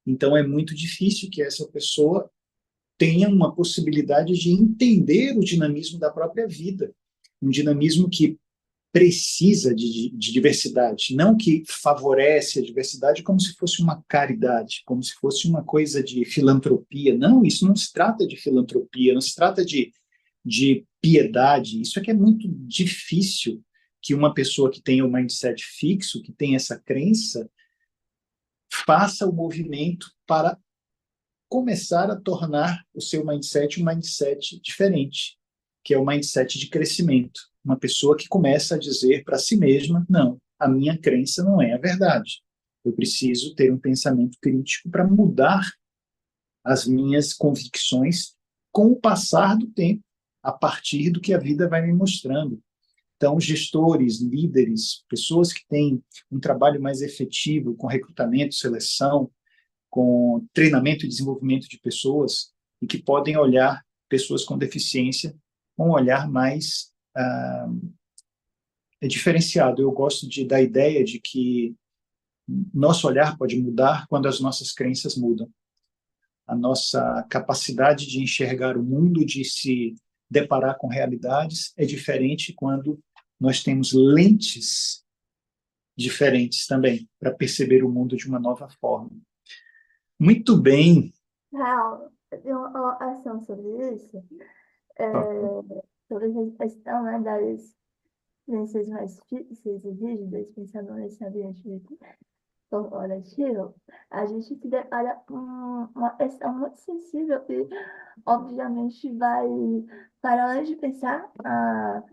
Então é muito difícil que essa pessoa tenha uma possibilidade de entender o dinamismo da própria vida, um dinamismo que precisa de diversidade, não que favorece a diversidade como se fosse uma caridade, como se fosse uma coisa de filantropia. Não, isso não se trata de filantropia, não se trata de piedade. Isso é que é muito difícil que uma pessoa que tenha o mindset fixo, que tem essa crença, faça o movimento para começar a tornar o seu mindset um mindset diferente, que é o mindset de crescimento. Uma pessoa que começa a dizer para si mesma, não, a minha crença não é a verdade. Eu preciso ter um pensamento crítico para mudar as minhas convicções com o passar do tempo, a partir do que a vida vai me mostrando. Então, gestores, líderes, pessoas que têm um trabalho mais efetivo com recrutamento, seleção, com treinamento e desenvolvimento de pessoas e que podem olhar pessoas com deficiência com um olhar mais diferenciado. Eu gosto da ideia de que nosso olhar pode mudar quando as nossas crenças mudam. A nossa capacidade de enxergar o mundo, de se deparar com realidades, é diferente quando nós temos lentes diferentes também, para perceber o mundo de uma nova forma. Muito bem. Real, eu tenho uma ação sobre isso, é, sobre a questão, né, das crenças mais fixas e rígidas, pensando nesse ambiente corporativo. A gente se depara com uma questão muito sensível e, obviamente, vai, para além de pensar a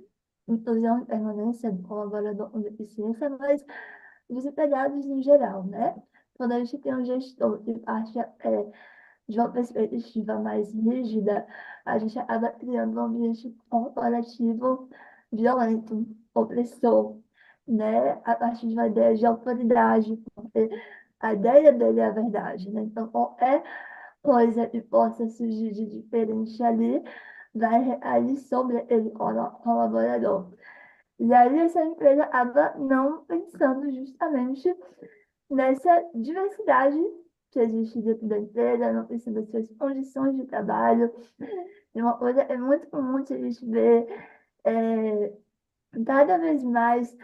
inclusão e permanência do colaborador com deficiência, mas dos empregados em geral, né? Quando a gente tem um gestor que parte de uma perspectiva mais rígida, a gente acaba criando um ambiente corporativo violento, opressor, né? A partir de uma ideia de autoridade, porque a ideia dele é a verdade, né? Então, qualquer coisa que possa surgir de diferente ali vai recair sobre ele, colaborador. E aí essa empresa acaba não pensando justamente nessa diversidade que existe dentro da empresa, não pensando nas suas condições de trabalho. E uma coisa é muito comum a gente ver cada vez mais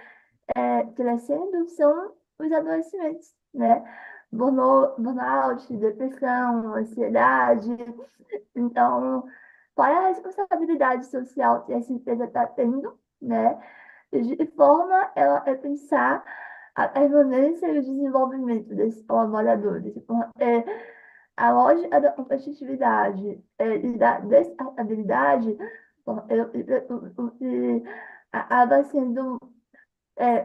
crescendo são os adoecimentos, né? Burnout, depressão, ansiedade. Então, qual é a responsabilidade social que essa empresa está tendo, né? De que forma ela é pensar a permanência e o desenvolvimento desses colaboradores. A lógica da competitividade e da descartabilidade, o que acaba sendo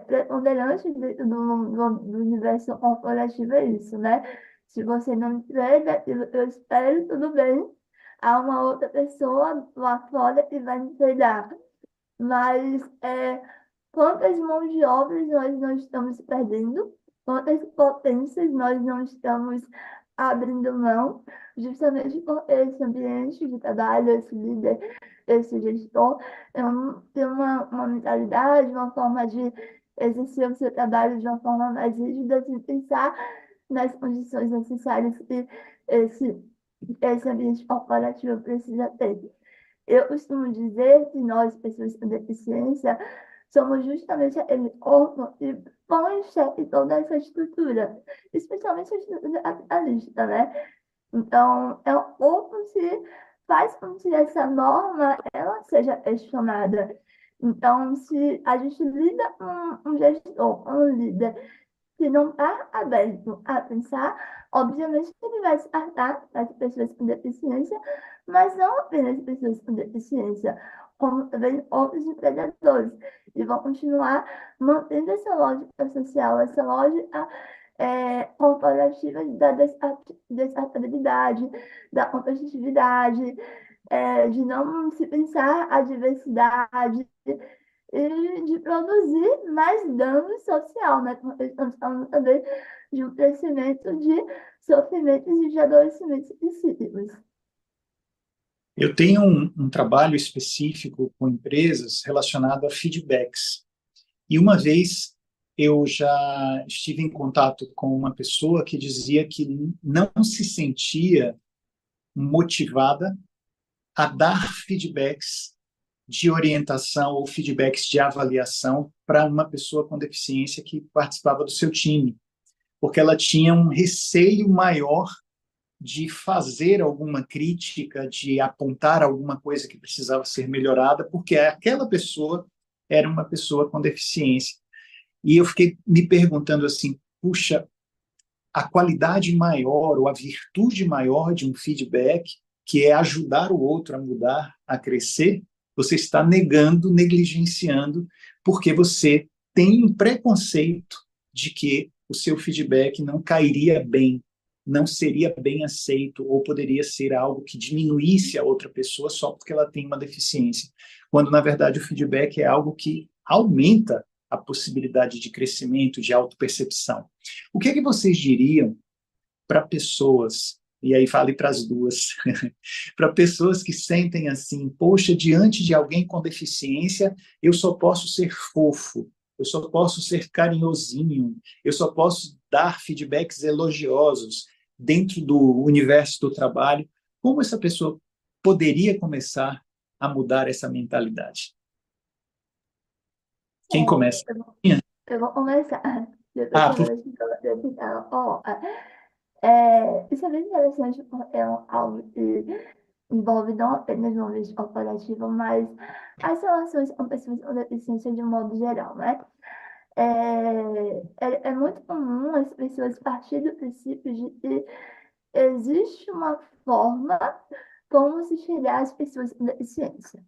preponderante dentro do universo corporativo é isso, né? Se você não entrega, eu espero, tudo bem, há uma outra pessoa lá fora que vai entregar. Mas quantas mãos de obras nós não estamos perdendo? Quantas potências nós não estamos abrindo mão, justamente por esse ambiente de trabalho, esse líder, esse gestor, tem uma mentalidade, uma forma de exercer o seu trabalho de uma forma mais rígida, sem pensar nas condições necessárias que esse ambiente corporativo precisa ter. Eu costumo dizer que nós, pessoas com deficiência, somos justamente aquele órgão que põe em xeque toda essa estrutura, especialmente a estrutura capitalista, né? Então, é um órgão que faz com que essa norma ela seja questionada. Então, se a gente lida com um gestor, um líder que não está aberto a pensar, obviamente que ele vai descartar as pessoas com deficiência, mas não apenas pessoas com deficiência, como também outros empregadores, e vão continuar mantendo essa lógica social, essa lógica corporativa da descartabilidade, da competitividade, de não se pensar a diversidade, e de produzir mais dano social, né? Porque estamos falando também de um crescimento de sofrimentos e de adoecimentos psíquicos. Eu tenho um trabalho específico com empresas relacionado a feedbacks. E uma vez eu já estive em contato com uma pessoa que dizia que não se sentia motivada a dar feedbacks de orientação ou feedbacks de avaliação para uma pessoa com deficiência que participava do seu time, porque ela tinha um receio maior de fazer alguma crítica, de apontar alguma coisa que precisava ser melhorada, porque aquela pessoa era uma pessoa com deficiência. E eu fiquei me perguntando assim, puxa, a qualidade maior ou a virtude maior de um feedback, que é ajudar o outro a mudar, a crescer, você está negando, negligenciando, porque você tem um preconceito de que o seu feedback não cairia bem, não seria bem aceito, ou poderia ser algo que diminuísse a outra pessoa só porque ela tem uma deficiência. Quando, na verdade, o feedback é algo que aumenta a possibilidade de crescimento, de autopercepção. O que é que vocês diriam para pessoas, e aí fale para as duas, para pessoas que sentem assim, poxa, diante de alguém com deficiência, eu só posso ser fofo, eu só posso ser carinhosinho, eu só posso dar feedbacks elogiosos dentro do universo do trabalho. Como essa pessoa poderia começar a mudar essa mentalidade? Quem começa? Eu vou começar. Depois Ah, eu vou deixar. Isso é bem interessante, porque é algo que envolve não apenas o ambiente corporativo, mas as relações com pessoas com deficiência de um modo geral, né? É muito comum as pessoas partirem do princípio de que existe uma forma como se chegar às pessoas com deficiência.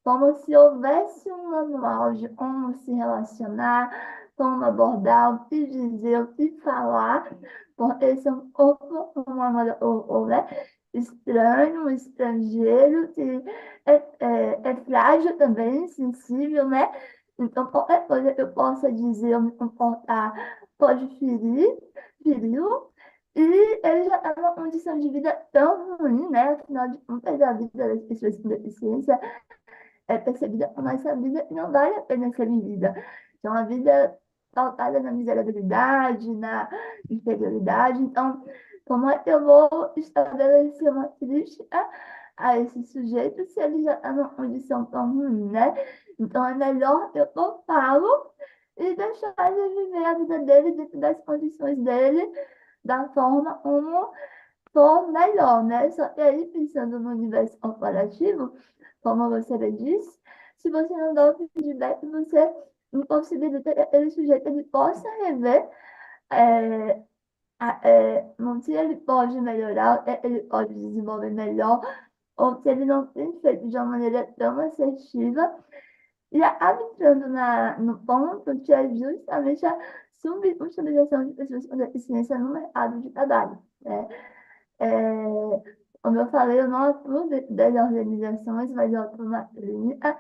Como se houvesse um manual de como se relacionar, como abordar, o que dizer, o que falar, porque esse é um corpo humano, né? Estranho, estrangeiro, que é frágil também, sensível, né? Então, qualquer coisa que eu possa dizer ou me comportar pode feri-lo, e ele já está numa condição de vida tão ruim, né? Afinal de contas, a vida das pessoas com deficiência é percebida como essa vida que não vale a pena ser vivida. Então, a vida pautada na miserabilidade, na inferioridade. Então, como é que eu vou estabelecer uma crítica a esse sujeito se ele já está numa condição tão ruim, né? Então, é melhor eu topá-lo e deixar ele viver a vida dele dentro das condições dele, da forma como for melhor, né? Só que aí, pensando no universo corporativo, como você bem disse, se você não dá o feedback, você impossibilita que aquele sujeito ele possa rever se ele pode melhorar, ele pode desenvolver melhor, ou se ele não tem feito de uma maneira tão assertiva, e acaba entrando no ponto que é justamente a subutilização de pessoas com deficiência no mercado de trabalho, né? Como eu falei, eu não atuo dentro das organizações, mas eu atuo na clínica,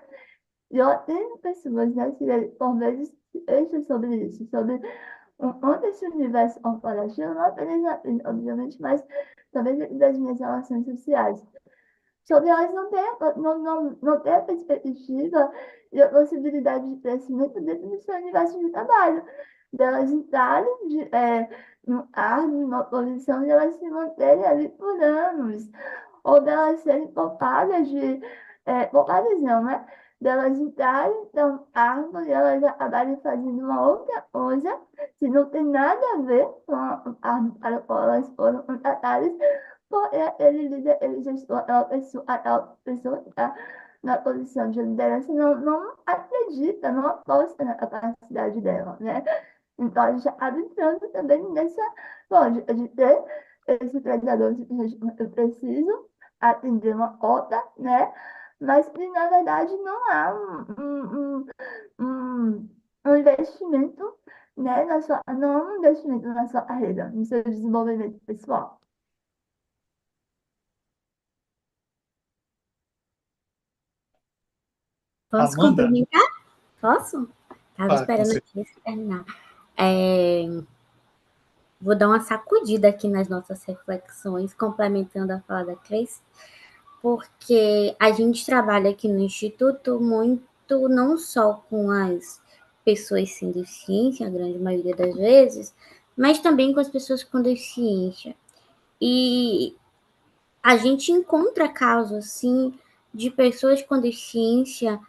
e eu atendo pessoas, né, que por vezes queixam sobre isso, sobre onde esse universo corporativo, não apenas na clínica, obviamente, mas também dentro das minhas relações sociais, sobre elas não ter a perspectiva e a possibilidade de crescimento dentro do seu universo de trabalho, delas entrarem no cargo, numa posição, e elas se manterem ali por anos, ou delas serem poupadas não, né? Delas entrarem no cargo e elas acabarem fazendo uma outra coisa, que não tem nada a ver com o cargo para o qual elas foram contratadas, ele líder, ele gestor, aquela pessoa que está na posição de liderança não acredita, não aposta na capacidade dela, né? Então, a gente acaba entrando também nessa lógica de ter esse treinador, eu preciso atender uma cota, né? Mas que, na verdade, não há um, um investimento, né, não há um investimento na sua carreira, no seu desenvolvimento pessoal. Posso Amanda, complementar? Posso? Estava com esperando certeza. aqui você terminar. Vou dar uma sacudida aqui nas nossas reflexões, complementando a fala da Cleice, porque a gente trabalha aqui no Instituto muito, não só com as pessoas sem deficiência, a grande maioria das vezes, mas também com as pessoas com deficiência. E a gente encontra casos, assim, de pessoas com deficiência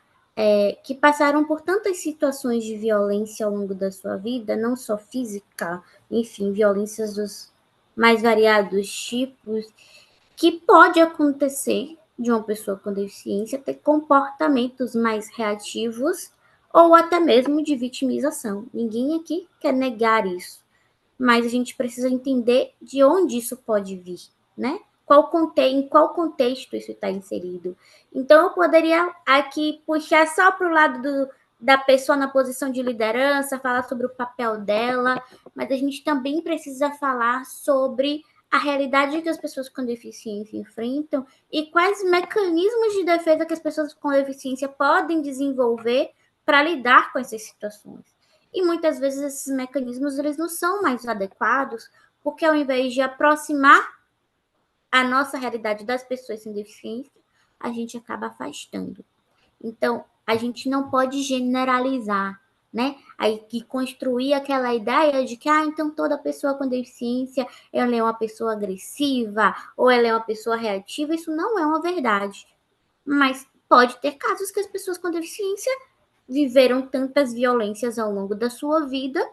que passaram por tantas situações de violência ao longo da sua vida, não só física, enfim, violências dos mais variados tipos, que pode acontecer de uma pessoa com deficiência ter comportamentos mais reativos ou até mesmo de vitimização. Ninguém aqui quer negar isso, mas a gente precisa entender de onde isso pode vir, né? Em qual contexto isso está inserido. Então, eu poderia aqui puxar só para o lado da pessoa na posição de liderança, falar sobre o papel dela, mas a gente também precisa falar sobre a realidade que as pessoas com deficiência enfrentam e quais mecanismos de defesa que as pessoas com deficiência podem desenvolver para lidar com essas situações. E muitas vezes esses mecanismos eles não são mais adequados, porque ao invés de aproximar a nossa realidade das pessoas sem deficiência, a gente acaba afastando. Então, a gente não pode generalizar, né? Aí que construir aquela ideia de que, então toda pessoa com deficiência, ela é uma pessoa agressiva, ou ela é uma pessoa reativa, isso não é uma verdade. Mas pode ter casos que as pessoas com deficiência viveram tantas violências ao longo da sua vida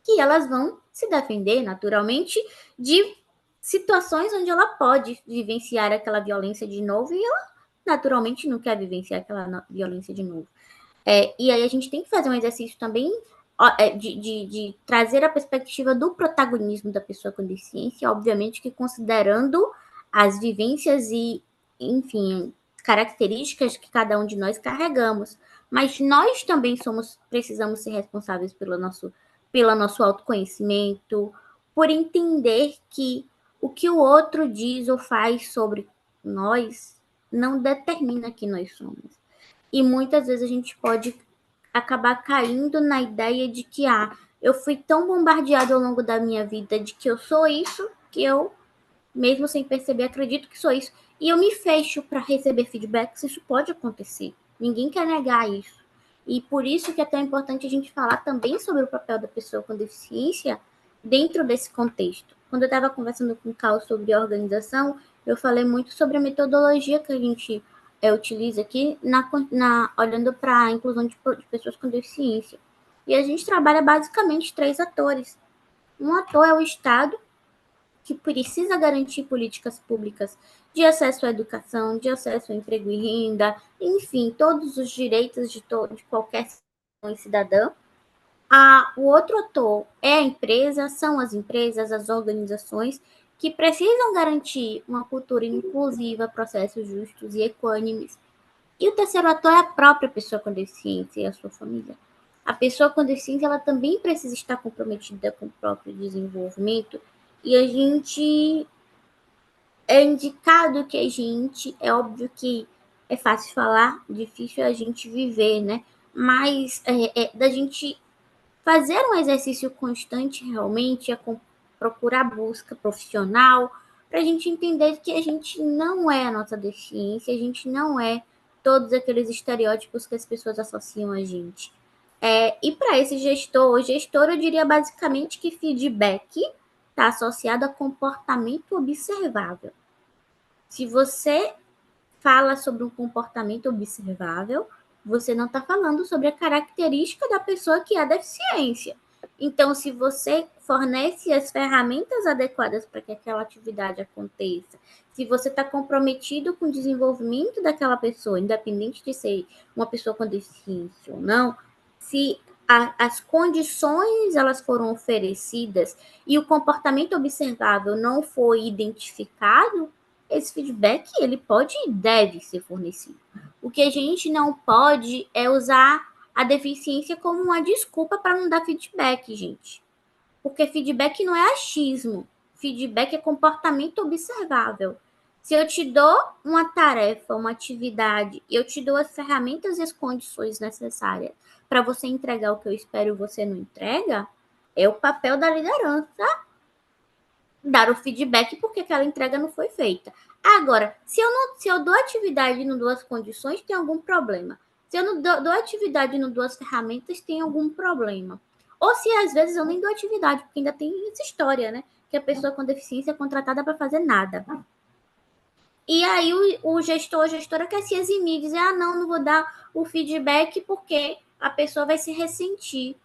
que elas vão se defender naturalmente de situações onde ela pode vivenciar aquela violência de novo e ela naturalmente não quer vivenciar aquela violência de novo. E aí a gente tem que fazer um exercício também de trazer a perspectiva do protagonismo da pessoa com deficiência, obviamente que considerando as vivências e, enfim, características que cada um de nós carregamos. Mas nós também precisamos ser responsáveis pelo nosso autoconhecimento, por entender que o que o outro diz ou faz sobre nós não determina quem nós somos. E muitas vezes a gente pode acabar caindo na ideia de que eu fui tão bombardeado ao longo da minha vida de que eu sou isso, que eu, mesmo sem perceber, acredito que sou isso. E eu me fecho para receber feedbacks, isso pode acontecer. Ninguém quer negar isso. E por isso que é tão importante a gente falar também sobre o papel da pessoa com deficiência dentro desse contexto. Quando eu estava conversando com o Carl sobre organização, eu falei muito sobre a metodologia que a gente utiliza aqui olhando para a inclusão de pessoas com deficiência. E a gente trabalha basicamente 3 atores. Um ator é o Estado, que precisa garantir políticas públicas de acesso à educação, de acesso ao emprego e renda, enfim, todos os direitos de qualquer e cidadã. O outro ator é a empresa, são as empresas, as organizações que precisam garantir uma cultura inclusiva, processos justos e equânimes. E o terceiro ator é a própria pessoa com deficiência e a sua família. A pessoa com deficiência, ela também precisa estar comprometida com o próprio desenvolvimento, e a gente é indicado que a gente, é óbvio que é fácil falar, difícil a gente viver, né? Mas da gente fazer um exercício constante realmente é procurar busca profissional, para a gente entender que a gente não é a nossa deficiência, a gente não é todos aqueles estereótipos que as pessoas associam a gente. E para esse gestor, eu diria basicamente que feedback está associado a comportamento observável. Se você fala sobre um comportamento observável, você não está falando sobre a característica da pessoa que é a deficiência. Então, se você fornece as ferramentas adequadas para que aquela atividade aconteça, se você está comprometido com o desenvolvimento daquela pessoa, independente de ser uma pessoa com deficiência ou não, se as condições elas foram oferecidas e o comportamento observável não foi identificado, esse feedback ele pode e deve ser fornecido. O que a gente não pode é usar a deficiência como uma desculpa para não dar feedback, gente. Porque feedback não é achismo. Feedback é comportamento observável. Se eu te dou uma tarefa, uma atividade, eu te dou as ferramentas e as condições necessárias para você entregar o que eu espero e você não entrega, é o papel da liderança dar o feedback porque aquela entrega não foi feita. Agora, se eu dou atividade e não dou as condições, tem algum problema. Se eu não dou atividade e não dou as ferramentas, tem algum problema. Ou se às vezes eu nem dou atividade, porque ainda tem essa história, né? Que a pessoa com deficiência é contratada para fazer nada. E aí o gestor, a gestora quer se eximir, dizer, não vou dar o feedback porque a pessoa vai se ressentir.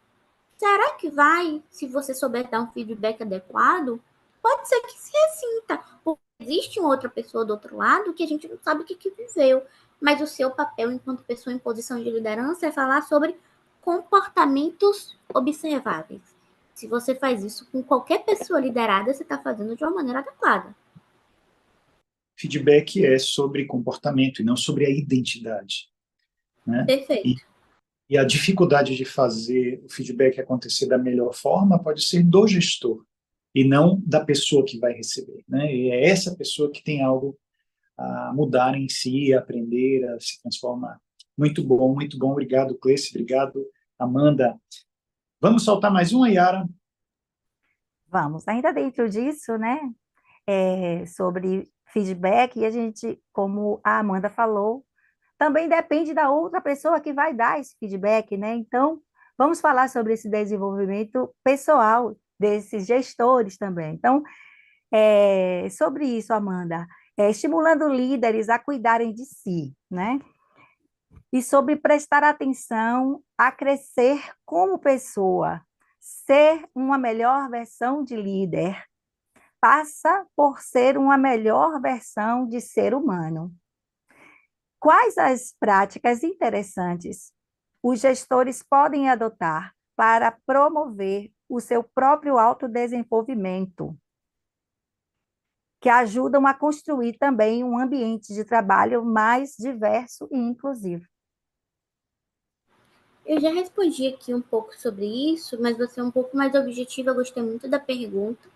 Será que vai, se você souber dar um feedback adequado? Pode ser que se ressinta, porque existe uma outra pessoa do outro lado que a gente não sabe o que viveu. Mas o seu papel enquanto pessoa em posição de liderança é falar sobre comportamentos observáveis. Se você faz isso com qualquer pessoa liderada, você está fazendo de uma maneira adequada. Feedback é sobre comportamento e não sobre a identidade, né? Perfeito. E a dificuldade de fazer o feedback acontecer da melhor forma pode ser do gestor e não da pessoa que vai receber, né? E é essa pessoa que tem algo a mudar em si, a aprender, a se transformar. Muito bom, muito bom. Obrigado, Cleice. Obrigado, Amanda. Vamos soltar mais uma, Yara? Vamos, ainda dentro disso, né? Sobre feedback, e a gente, como a Amanda falou, também depende da outra pessoa que vai dar esse feedback, né? Então, vamos falar sobre esse desenvolvimento pessoal desses gestores também. Então, sobre isso, Amanda, estimulando líderes a cuidarem de si, né? E sobre prestar atenção a crescer como pessoa, ser uma melhor versão de líder, passa por ser uma melhor versão de ser humano. Quais as práticas interessantes os gestores podem adotar para promover o seu próprio autodesenvolvimento, que ajudam a construir também um ambiente de trabalho mais diverso e inclusivo? Eu já respondi aqui um pouco sobre isso, mas vou ser um pouco mais objetiva, eu gostei muito da pergunta.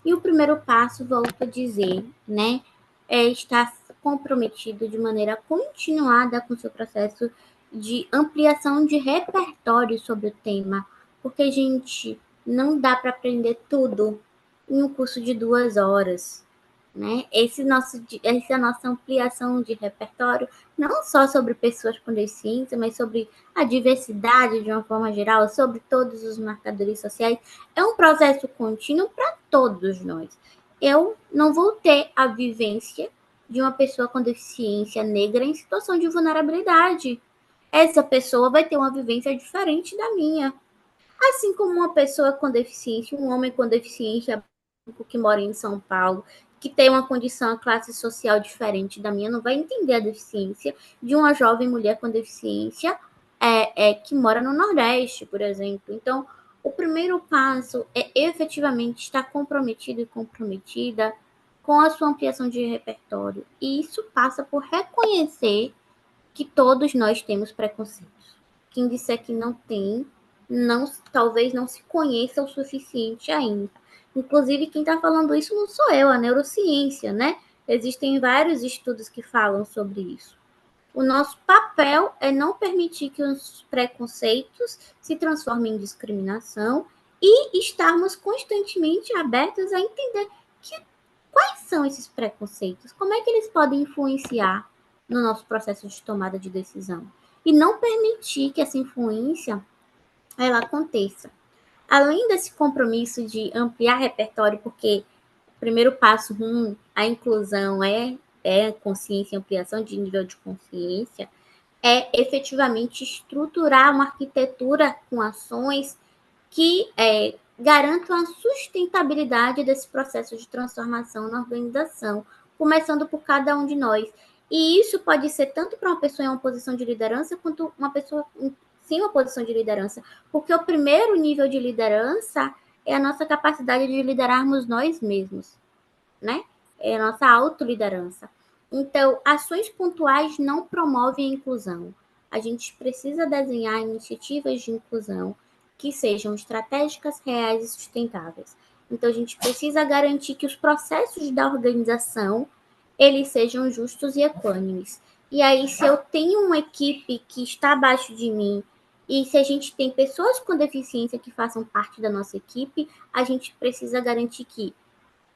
E o primeiro passo, volto a dizer, né, é estar comprometido de maneira continuada com o seu processo de ampliação de repertório sobre o tema, porque, gente, não dá para aprender tudo em um curso de 2 horas, né? Essa é a nossa ampliação de repertório, não só sobre pessoas com deficiência, mas sobre a diversidade de uma forma geral, sobre todos os marcadores sociais. É um processo contínuo para todos nós. Eu não vou ter a vivência de uma pessoa com deficiência negra em situação de vulnerabilidade. Essa pessoa vai ter uma vivência diferente da minha. Assim como uma pessoa com deficiência, um homem com deficiência que mora em São Paulo, que tem uma condição, a classe social diferente da minha, não vai entender a deficiência de uma jovem mulher com deficiência que mora no Nordeste, por exemplo. Então, o primeiro passo é efetivamente estar comprometido e comprometida com a sua ampliação de repertório. E isso passa por reconhecer que todos nós temos preconceitos. Quem disser que não tem, talvez não se conheça o suficiente ainda. Inclusive, quem está falando isso não sou eu, a neurociência, né? Existem vários estudos que falam sobre isso. O nosso papel é não permitir que os preconceitos se transformem em discriminação e estarmos constantemente abertos a entender quais são esses preconceitos, como é que eles podem influenciar no nosso processo de tomada de decisão. E não permitir que essa influência ela aconteça. Além desse compromisso de ampliar repertório, porque o primeiro passo a inclusão é consciência, ampliação de nível de consciência, é efetivamente estruturar uma arquitetura com ações que garantam a sustentabilidade desse processo de transformação na organização, começando por cada um de nós. E isso pode ser tanto para uma pessoa em uma posição de liderança, quanto uma pessoa sem uma posição de liderança. Porque o primeiro nível de liderança é a nossa capacidade de liderarmos nós mesmos, né? É a nossa autoliderança. Então, ações pontuais não promovem a inclusão. A gente precisa desenhar iniciativas de inclusão que sejam estratégicas, reais e sustentáveis. Então, a gente precisa garantir que os processos da organização eles sejam justos e equânimes. E aí, se eu tenho uma equipe que está abaixo de mim e se a gente tem pessoas com deficiência que façam parte da nossa equipe, a gente precisa garantir que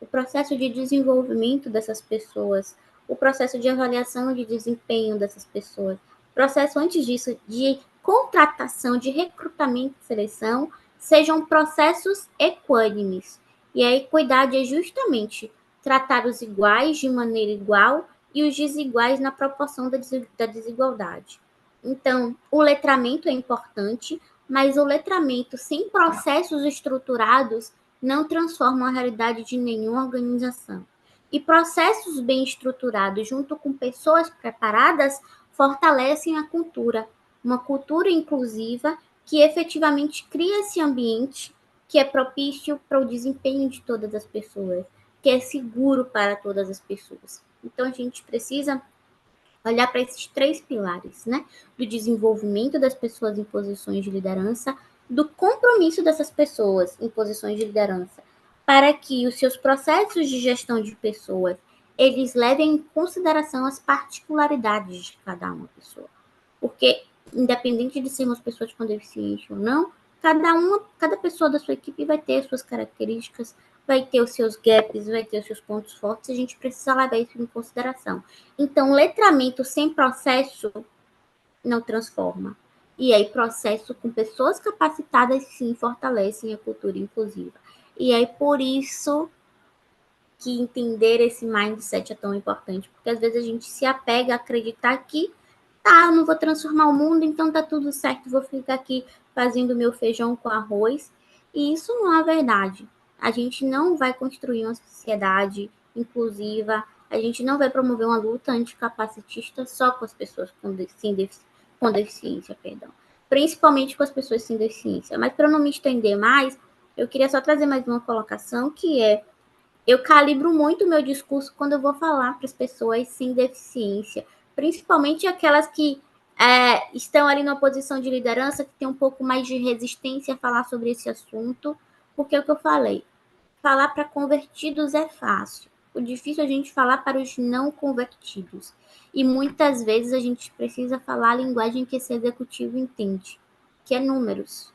o processo de desenvolvimento dessas pessoas, o processo de avaliação de desempenho dessas pessoas, o processo antes disso de contratação, de recrutamento e seleção, sejam processos equânimes. E a equidade é justamente tratar os iguais de maneira igual e os desiguais na proporção da desigualdade. Então, o letramento é importante, mas o letramento sem processos estruturados não transformam a realidade de nenhuma organização. E processos bem estruturados, junto com pessoas preparadas, fortalecem a cultura. Uma cultura inclusiva que efetivamente cria esse ambiente que é propício para o desempenho de todas as pessoas, que é seguro para todas as pessoas. Então, a gente precisa olhar para esses três pilares, né? Do desenvolvimento das pessoas em posições de liderança, do compromisso dessas pessoas em posições de liderança, para que os seus processos de gestão de pessoas, eles levem em consideração as particularidades de cada uma pessoa. Porque, independente de sermos pessoas com deficiência ou não, cada pessoa da sua equipe vai ter as suas características, vai ter os seus gaps, vai ter os seus pontos fortes, e a gente precisa levar isso em consideração. Então, letramento sem processo não transforma. E aí, processo com pessoas capacitadas, sim, fortalecem a cultura inclusiva. E aí, por isso que entender esse mindset é tão importante, porque às vezes a gente se apega a acreditar que eu não vou transformar o mundo, então tá tudo certo, vou ficar aqui fazendo meu feijão com arroz. E isso não é verdade. A gente não vai construir uma sociedade inclusiva, a gente não vai promover uma luta anticapacitista só com as pessoas com deficiência, perdão. Principalmente com as pessoas sem deficiência. Mas para não me estender mais, eu queria só trazer mais uma colocação, que é eu calibro muito o meu discurso quando eu vou falar para as pessoas sem deficiência, principalmente aquelas que estão ali numa posição de liderança, que tem um pouco mais de resistência a falar sobre esse assunto, porque é o que eu falei, falar para convertidos é fácil, o difícil é a gente falar para os não convertidos, e muitas vezes a gente precisa falar a linguagem que esse executivo entende, que é números,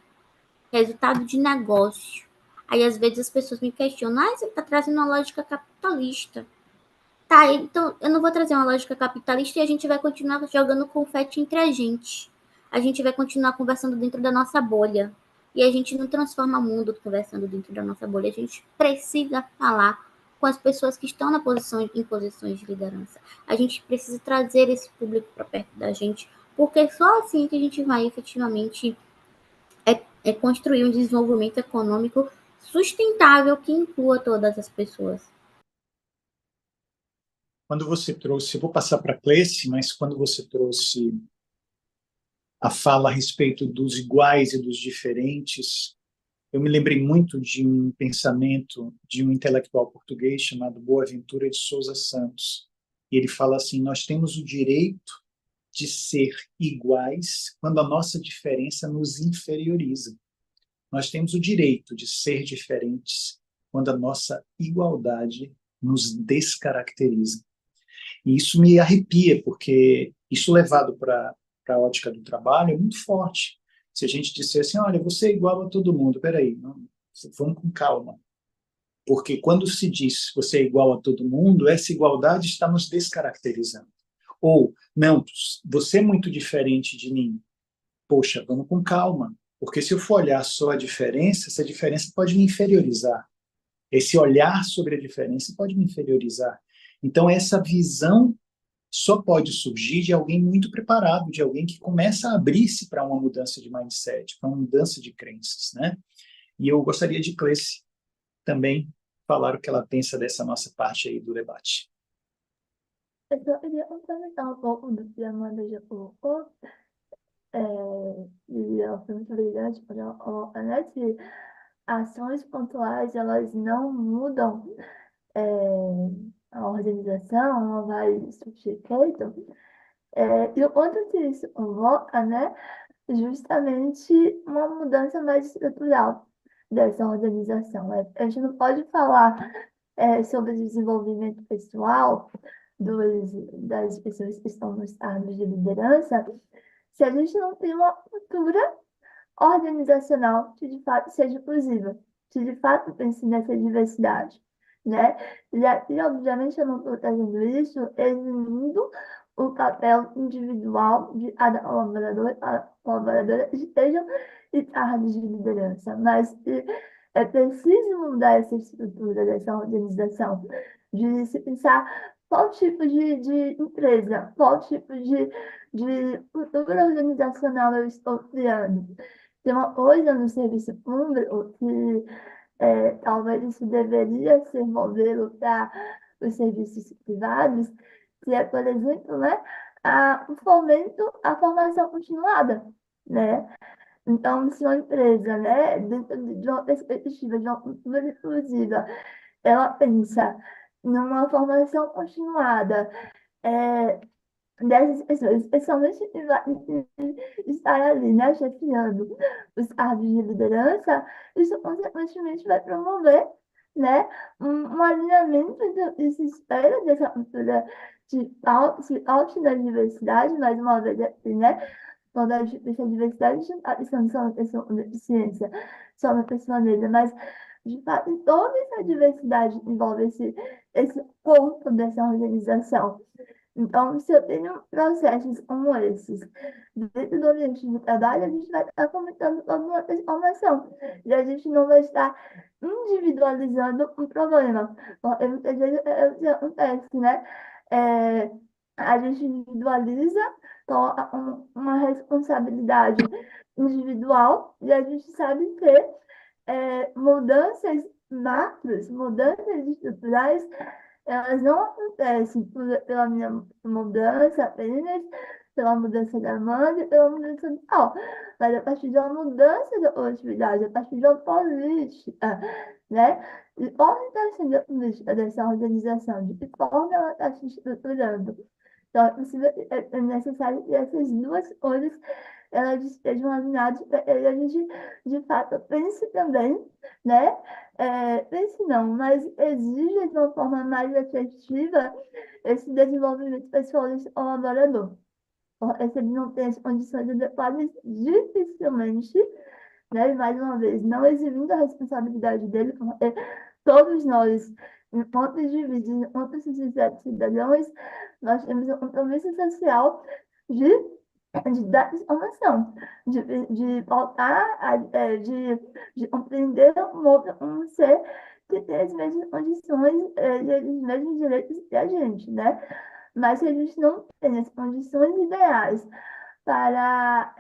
resultado de negócio. Aí, às vezes, as pessoas me questionam, você está trazendo uma lógica capitalista. Tá, então eu não vou trazer uma lógica capitalista e a gente vai continuar jogando confete entre a gente. A gente vai continuar conversando dentro da nossa bolha. E a gente não transforma o mundo conversando dentro da nossa bolha. A gente precisa falar com as pessoas que estão em posições de liderança. A gente precisa trazer esse público para perto da gente, porque só assim que a gente vai efetivamente construir um desenvolvimento econômico sustentável que inclua todas as pessoas. Quando você trouxe, eu vou passar para a Cleice, mas quando você trouxe a fala a respeito dos iguais e dos diferentes, eu me lembrei muito de um pensamento de um intelectual português chamado Boaventura de Souza Santos. E ele fala assim: nós temos o direito de ser iguais quando a nossa diferença nos inferioriza. Nós temos o direito de ser diferentes quando a nossa igualdade nos descaracteriza. E isso me arrepia, porque isso levado para a ótica do trabalho é muito forte. Se a gente disser assim, olha, você é igual a todo mundo, peraí, vamos com calma. Porque quando se diz você é igual a todo mundo, essa igualdade está nos descaracterizando. Ou, não, você é muito diferente de mim. Poxa, vamos com calma. Porque se eu for olhar só a diferença, essa diferença pode me inferiorizar. Esse olhar sobre a diferença pode me inferiorizar. Então, essa visão só pode surgir de alguém muito preparado, de alguém que começa a abrir-se para uma mudança de mindset, para uma mudança de crenças, né? E eu gostaria de Cleice também falar o que ela pensa dessa nossa parte aí do debate. Eu só queria complementar um pouco do que a Amanda já colocou, e ela foi muito brilhante quando ela coloca, né, que ações pontuais, elas não mudam a organização, não vai surtir efeito, e o quanto que isso convoca, né, justamente uma mudança mais estrutural dessa organização. A gente não pode falar sobre desenvolvimento pessoal das pessoas que estão nos cargos de liderança se a gente não tem uma cultura organizacional que de fato seja inclusiva, que de fato pense nessa diversidade, né? E obviamente eu não estou trazendo isso eximindo o papel individual de cada colaborador, a colaboradora estejam em cargos de liderança, mas é preciso mudar essa estrutura dessa organização, de se pensar qual tipo de empresa, qual tipo de cultura organizacional eu estou criando. Tem uma coisa no serviço público que talvez isso deveria ser modelo para os serviços privados, que é, por exemplo, né, o fomento à formação continuada, né? Então, se uma empresa, né, dentro de uma perspectiva de uma cultura inclusiva, ela pensa numa formação continuada, é, dessas pessoas, especialmente estar ali, né, chefiando os cargos de liderança, isso consequentemente vai promover, né, um alinhamento que se espera dessa cultura de alta diversidade, mais uma vez, assim, né, quando a gente pensa em diversidade, a gente não está pensando só na pessoa com deficiência, só na pessoa negra, mas, de fato, toda essa diversidade envolve esse corpo dessa organização. Então, se eu tenho processos como esses dentro do ambiente de trabalho, a gente vai estar cometendo toda uma transformação. E a gente não vai estar individualizando um problema. Porque muitas vezes o que acontece, né? É, a gente individualiza uma responsabilidade individual e a gente sabe que mudanças macros, mudanças estruturais, elas não acontecem pela minha mudança apenas, pela mudança da mãe, pela mudança tal, mas a partir de uma mudança da coletividade, a partir de uma política, né? De forma está sendo a política dessa organização, de que forma ela está se estruturando. Então, é necessário que essas duas coisas elas estejam alinhadas para que a gente, de fato, pense também, né? Pense não, mas exija de uma forma mais efetiva esse desenvolvimento pessoal desse colaborador. Se ele não tem as condições adequadas, dificilmente, né? E mais uma vez, não eximindo a responsabilidade dele, porque todos nós, enquanto indivíduos, enquanto cidadãos, nós temos um compromisso social de dar informação, de voltar, de compreender um ser que tem as mesmas condições e os mesmos direitos que a gente, né? Mas se a gente não tem as condições ideais para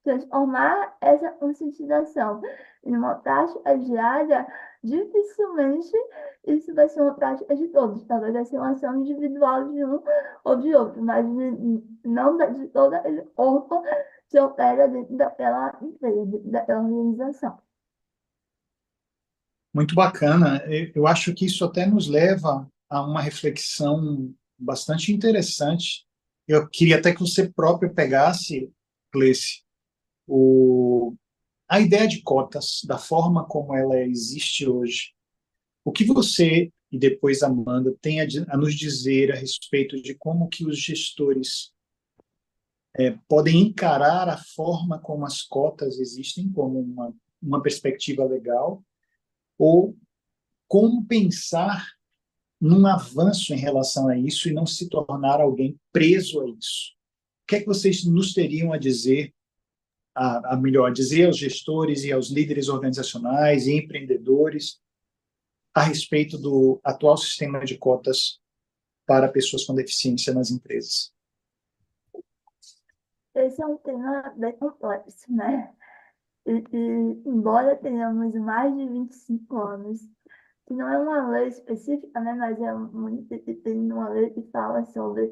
transformar essa conscientização em uma prática diária, dificilmente isso vai ser uma prática de todos. Talvez vai ser uma ação individual de um ou de outro, mas não de todo aquele corpo que opera dentro daquela empresa, dentro daquela organização. Muito bacana. Eu acho que isso até nos leva a uma reflexão bastante interessante. Eu queria até que você próprio pegasse, Gleice, a ideia de cotas, da forma como ela existe hoje. O que você e depois a Amanda tem a nos dizer a respeito de como que os gestores podem encarar a forma como as cotas existem como uma perspectiva legal, ou como pensar num avanço em relação a isso e não se tornar alguém preso a isso. O que é que vocês nos teriam a dizer, a melhor, dizer aos gestores e aos líderes organizacionais e empreendedores a respeito do atual sistema de cotas para pessoas com deficiência nas empresas? Esse é um tema bem complexo, né? Embora tenhamos mais de 25 anos, que não é uma lei específica, né? Mas tem uma lei que fala sobre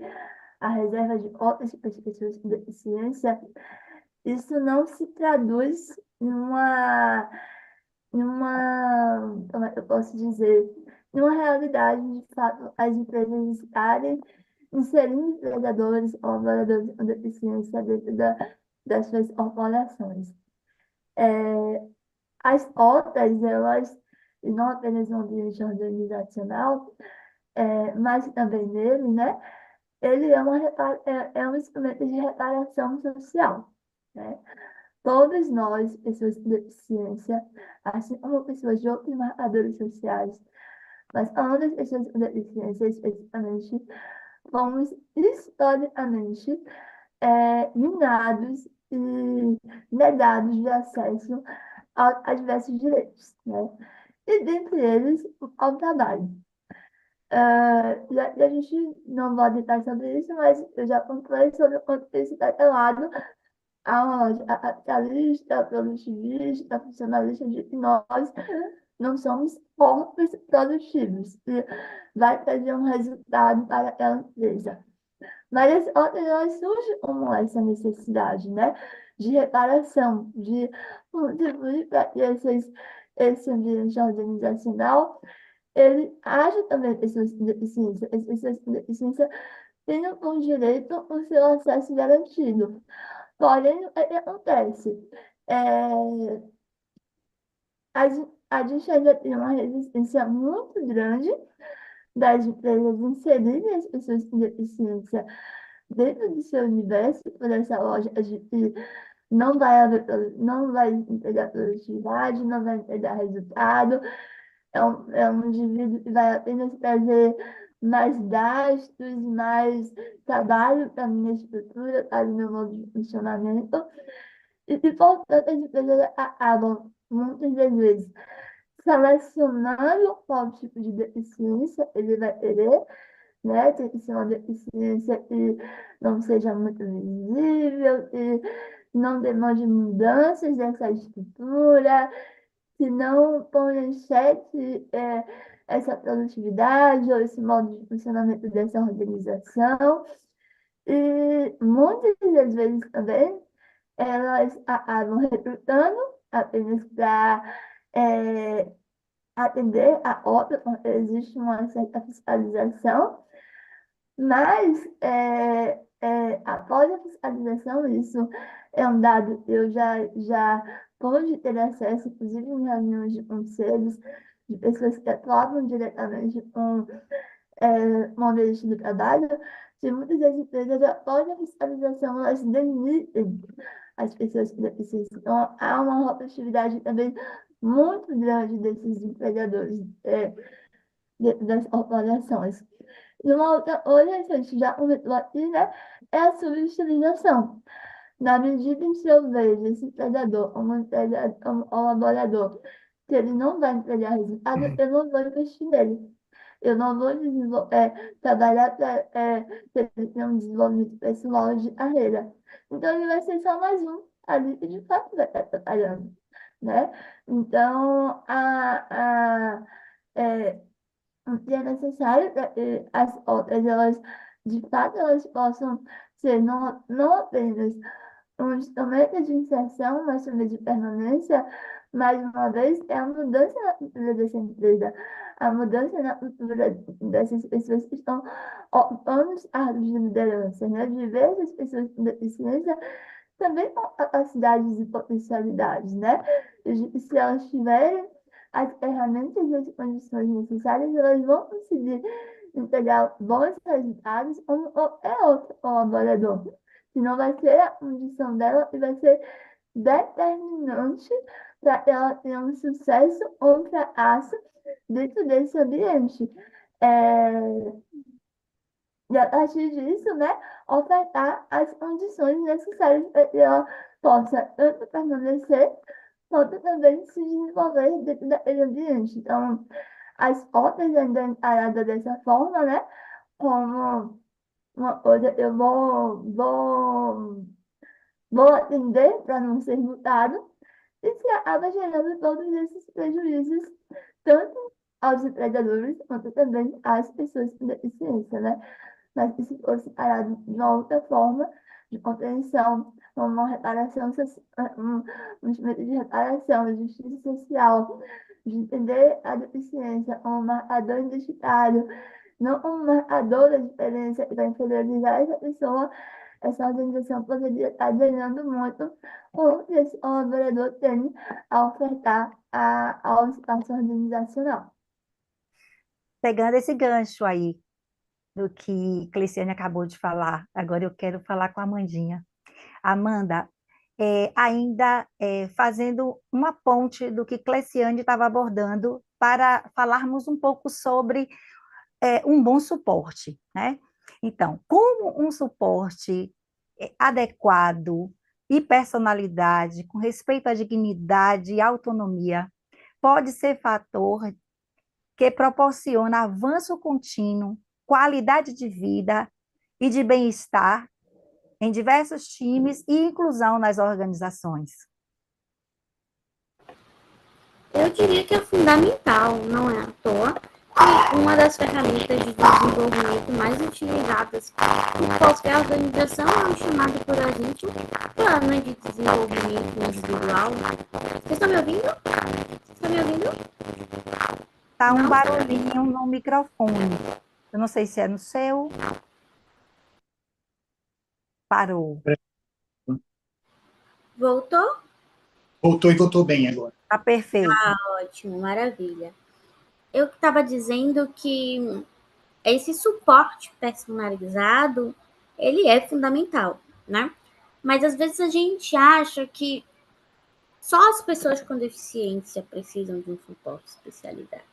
a reserva de cotas para as pessoas com deficiência, isso não se traduz como é que eu posso dizer, numa realidade, de fato, as empresas estarem inserindo empregadores ou colaboradores com deficiência dentro das suas corporações. As cotas, elas, e não apenas no ambiente organizacional, mas também nele, né? Ele é um instrumento de reparação social, né? Todos nós, pessoas com deficiência, assim como pessoas de outros marcadores sociais, mas falando das pessoas com deficiência especificamente, fomos historicamente minados e negados de acesso a diversos direitos, né? E dentre eles, ao trabalho. A gente não vai detalhar sobre isso, mas eu já contei sobre o quanto isso está atrelado a capitalista, produtivista, funcionalista, de que nós não somos corpos produtivos, e vai trazer um resultado para aquela empresa. Mas as outras surge como essa necessidade, né? De reparação, de contribuir para que esse ambiente organizacional ele age também pessoas com deficiência. As pessoas com deficiência tenham o direito ao seu acesso garantido. Porém, o que acontece? É, a, a gente ainda tem uma resistência muito grande das empresas inserirem as pessoas com deficiência dentro do seu universo, por essa lógica de que não vai entregar produtividade, não vai entregar resultado, é um indivíduo que vai apenas trazer mais gastos, mais trabalho para a minha estrutura, para o meu modo de funcionamento. E portanto, as empresas acabam, muitas das vezes, selecionando qual tipo de deficiência ele vai querer, né? Tem que ser uma deficiência que não seja muito visível, que não demande mudanças dessa estrutura, que não ponha em xeque essa produtividade ou esse modo de funcionamento dessa organização. E muitas das vezes também elas acabam recrutando apenas para atender a obra, existe uma certa fiscalização, mas após a fiscalização, isso é um dado que eu já pude ter acesso, inclusive em reuniões de conselhos, de pessoas que atuavam diretamente com o ambiente do trabalho, que muitas das empresas, após a fiscalização, elas demitem as pessoas com deficiência. Então, há uma rotatividade também muito grande desses empregadores das corporações. E uma outra coisa que a gente já comentou aqui, né, é a subutilização. Na medida em que eu vejo esse empregador como colaborador, que ele não vai entregar resultado, eu não vou investir nele. Eu não vou trabalhar para ter um desenvolvimento pessoal de carreira. Então, ele vai ser só mais um ali que de fato vai estar trabalhando, né? Então, é, o que é necessário para que as outras, elas, de fato, elas possam ser não apenas um instrumento de inserção, mas também de permanência, mais uma vez, é a mudança na cultura dessa empresa, a mudança na cultura dessas pessoas que estão ocupando os cargos de liderança, né? Diversas pessoas com deficiência também com capacidades e potencialidades, né? E se elas tiverem as ferramentas e as condições necessárias, elas vão conseguir entregar bons resultados como qualquer outro colaborador. Senão vai ser a condição dela e vai ser determinante para ela ter um sucesso ou um fracasso dentro desse ambiente. É, e a partir disso, né, ofertar as condições necessárias para que ela possa tanto permanecer quanto também se desenvolver dentro daquele ambiente. Então, as portas ainda encaradas dessa forma, né, como uma coisa, vou atender para não ser multado, e se acaba gerando todos esses prejuízos, tanto aos empregadores quanto também às pessoas com deficiência, né? Mas que se fosse parado de uma outra forma de compreensão, uma reparação, um instrumento de reparação, de justiça social, de entender a deficiência como um marcador identitário, não como um marcador da diferença e da inferioridade da pessoa, essa organização poderia estar ganhando muito com o que esse colaborador tem a ofertar ao espaço organizacional. Pegando esse gancho aí do que Cleciane acabou de falar, agora eu quero falar com a Amandinha. Amanda, ainda fazendo uma ponte do que Cleciane estava abordando para falarmos um pouco sobre um bom suporte, né? Então, como um suporte adequado e personalidade, com respeito à dignidade e autonomia, pode ser fator que proporciona avanço contínuo, qualidade de vida e de bem-estar em diversos times e inclusão nas organizações. Eu diria que é fundamental, não é à toa, que uma das ferramentas de desenvolvimento mais utilizadas por qualquer organização é o chamado por a gente Plano de Desenvolvimento Individual. Vocês estão me ouvindo? Estão me ouvindo? Tá um Não? barulhinho no microfone. Eu não sei se é no seu. Parou. Voltou? Voltou e voltou bem agora. Tá perfeito. Ótimo, maravilha. Eu estava dizendo que esse suporte personalizado, ele é fundamental, né? Mas às vezes a gente acha que só as pessoas com deficiência precisam de um suporte especializado.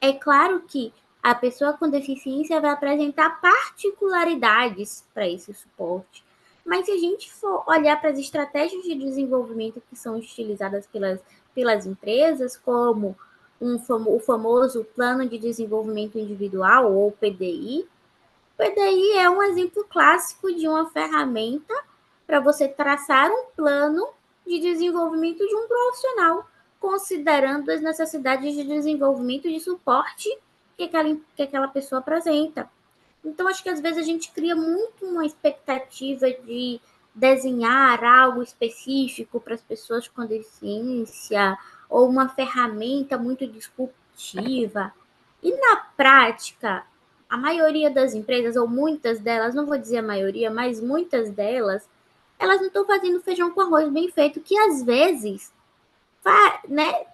É claro que a pessoa com deficiência vai apresentar particularidades para esse suporte, mas se a gente for olhar para as estratégias de desenvolvimento que são utilizadas pelas empresas, como o famoso Plano de Desenvolvimento Individual, ou PDI, o PDI é um exemplo clássico de uma ferramenta para você traçar um plano de desenvolvimento de um profissional, considerando as necessidades de desenvolvimento e de suporte que aquela pessoa apresenta. Então, acho que às vezes a gente cria muito uma expectativa de desenhar algo específico para as pessoas com deficiência, ou uma ferramenta muito disruptiva. E na prática, a maioria das empresas, ou muitas delas, não vou dizer a maioria, mas muitas delas, elas não estão fazendo feijão com arroz bem feito, que às vezes, né,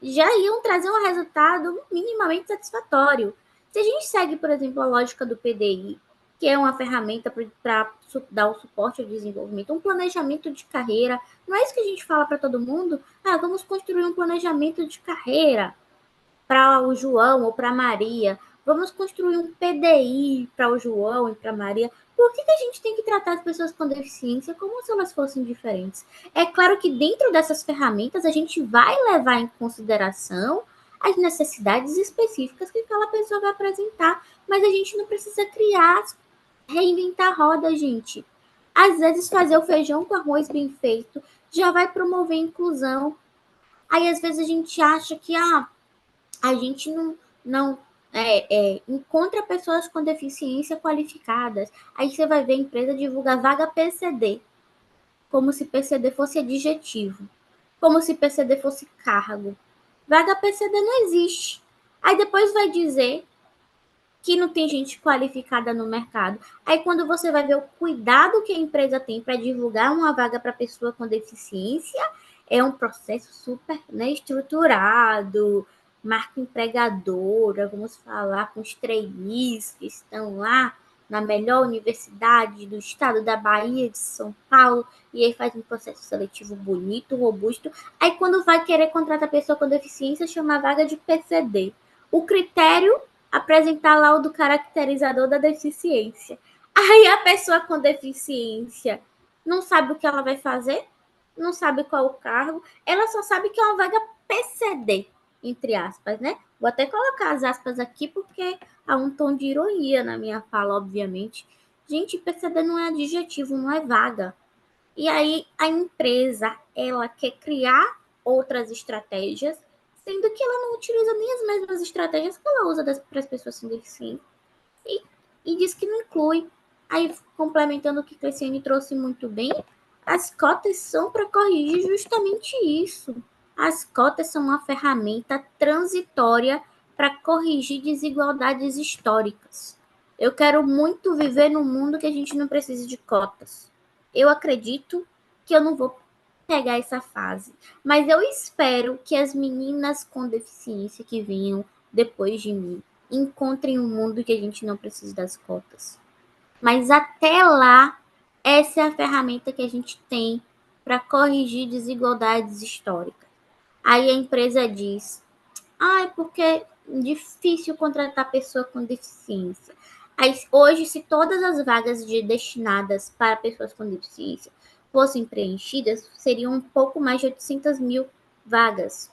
já iam trazer um resultado minimamente satisfatório. Se a gente segue, por exemplo, a lógica do PDI, que é uma ferramenta para dar o suporte ao desenvolvimento, um planejamento de carreira, não é isso que a gente fala para todo mundo? Ah, vamos construir um planejamento de carreira para o João ou para a Maria. Vamos construir um PDI para o João e para a Maria. Por que a gente tem que tratar as pessoas com deficiência como se elas fossem diferentes? É claro que dentro dessas ferramentas a gente vai levar em consideração as necessidades específicas que aquela pessoa vai apresentar, mas a gente não precisa reinventar a roda, gente. Às vezes fazer o feijão com arroz bem feito já vai promover a inclusão. Aí às vezes a gente acha que a gente não encontra pessoas com deficiência qualificadas. Aí você vai ver a empresa divulgar vaga PCD. como se PCD fosse adjetivo, como se PCD fosse cargo. Vaga PCD não existe. Aí depois vai dizer que não tem gente qualificada no mercado. Aí quando você vai ver o cuidado que a empresa tem para divulgar uma vaga para pessoa com deficiência, é um processo super, né, estruturado, marca empregadora, vamos falar com os trainees que estão lá na melhor universidade do estado da Bahia, de São Paulo, e aí faz um processo seletivo bonito, robusto. Aí quando vai querer contratar pessoa com deficiência, chama a vaga de PCD. O critério, apresentar laudo caracterizador da deficiência. Aí a pessoa com deficiência não sabe o que ela vai fazer, não sabe qual o cargo, ela só sabe que é uma vaga PCD, entre aspas, né? Vou até colocar as aspas aqui porque há um tom de ironia na minha fala, obviamente. Gente, PCD não é adjetivo, não é vaga. E aí a empresa, ela quer criar outras estratégias, sendo que ela não utiliza nem as mesmas estratégias que ela usa para as pessoas sem deficiência. E, e diz que não inclui. Aí, complementando o que a Cleciane trouxe muito bem, as cotas são para corrigir justamente isso. As cotas são uma ferramenta transitória para corrigir desigualdades históricas. Eu quero muito viver num mundo que a gente não precise de cotas. Eu acredito que eu não vou pegar essa fase, mas eu espero que as meninas com deficiência que venham depois de mim encontrem um mundo que a gente não precisa das cotas. Mas até lá, essa é a ferramenta que a gente tem para corrigir desigualdades históricas. Aí a empresa diz: é porque é difícil contratar pessoa com deficiência. Aí, hoje, se todas as vagas destinadas para pessoas com deficiência fossem preenchidas, seriam um pouco mais de 800 mil vagas.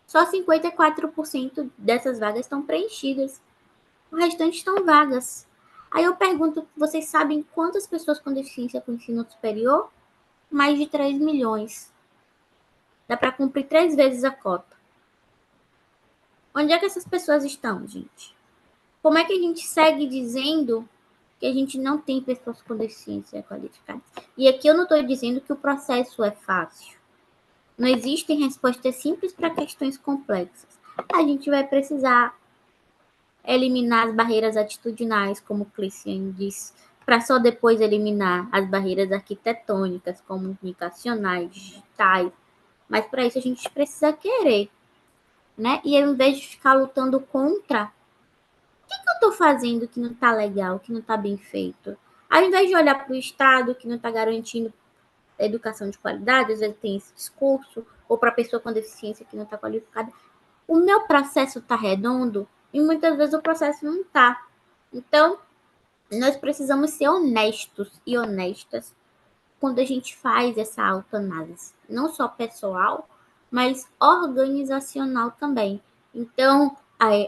Só 54% dessas vagas estão preenchidas. O restante estão vagas. Aí eu pergunto, vocês sabem quantas pessoas com deficiência com ensino superior? Mais de 3 milhões. Dá para cumprir 3 vezes a cota. Onde é que essas pessoas estão, gente? Como é que a gente segue dizendo que a gente não tem pessoas com deficiência qualificadas? E aqui eu não estou dizendo que o processo é fácil. Não existem respostas simples para questões complexas. A gente vai precisar eliminar as barreiras atitudinais, como Cleciane disse, para só depois eliminar as barreiras arquitetônicas, comunicacionais, digitais. Mas para isso a gente precisa querer, né? E ao invés de ficar lutando contra, o que eu estou fazendo que não está legal, que não está bem feito? Ao invés de olhar para o Estado, que não está garantindo educação de qualidade, às vezes tem esse discurso, ou para a pessoa com deficiência que não está qualificada, o meu processo está redondo e muitas vezes o processo não está. Então, nós precisamos ser honestos e honestas quando a gente faz essa autoanálise, não só pessoal, mas organizacional também. Então,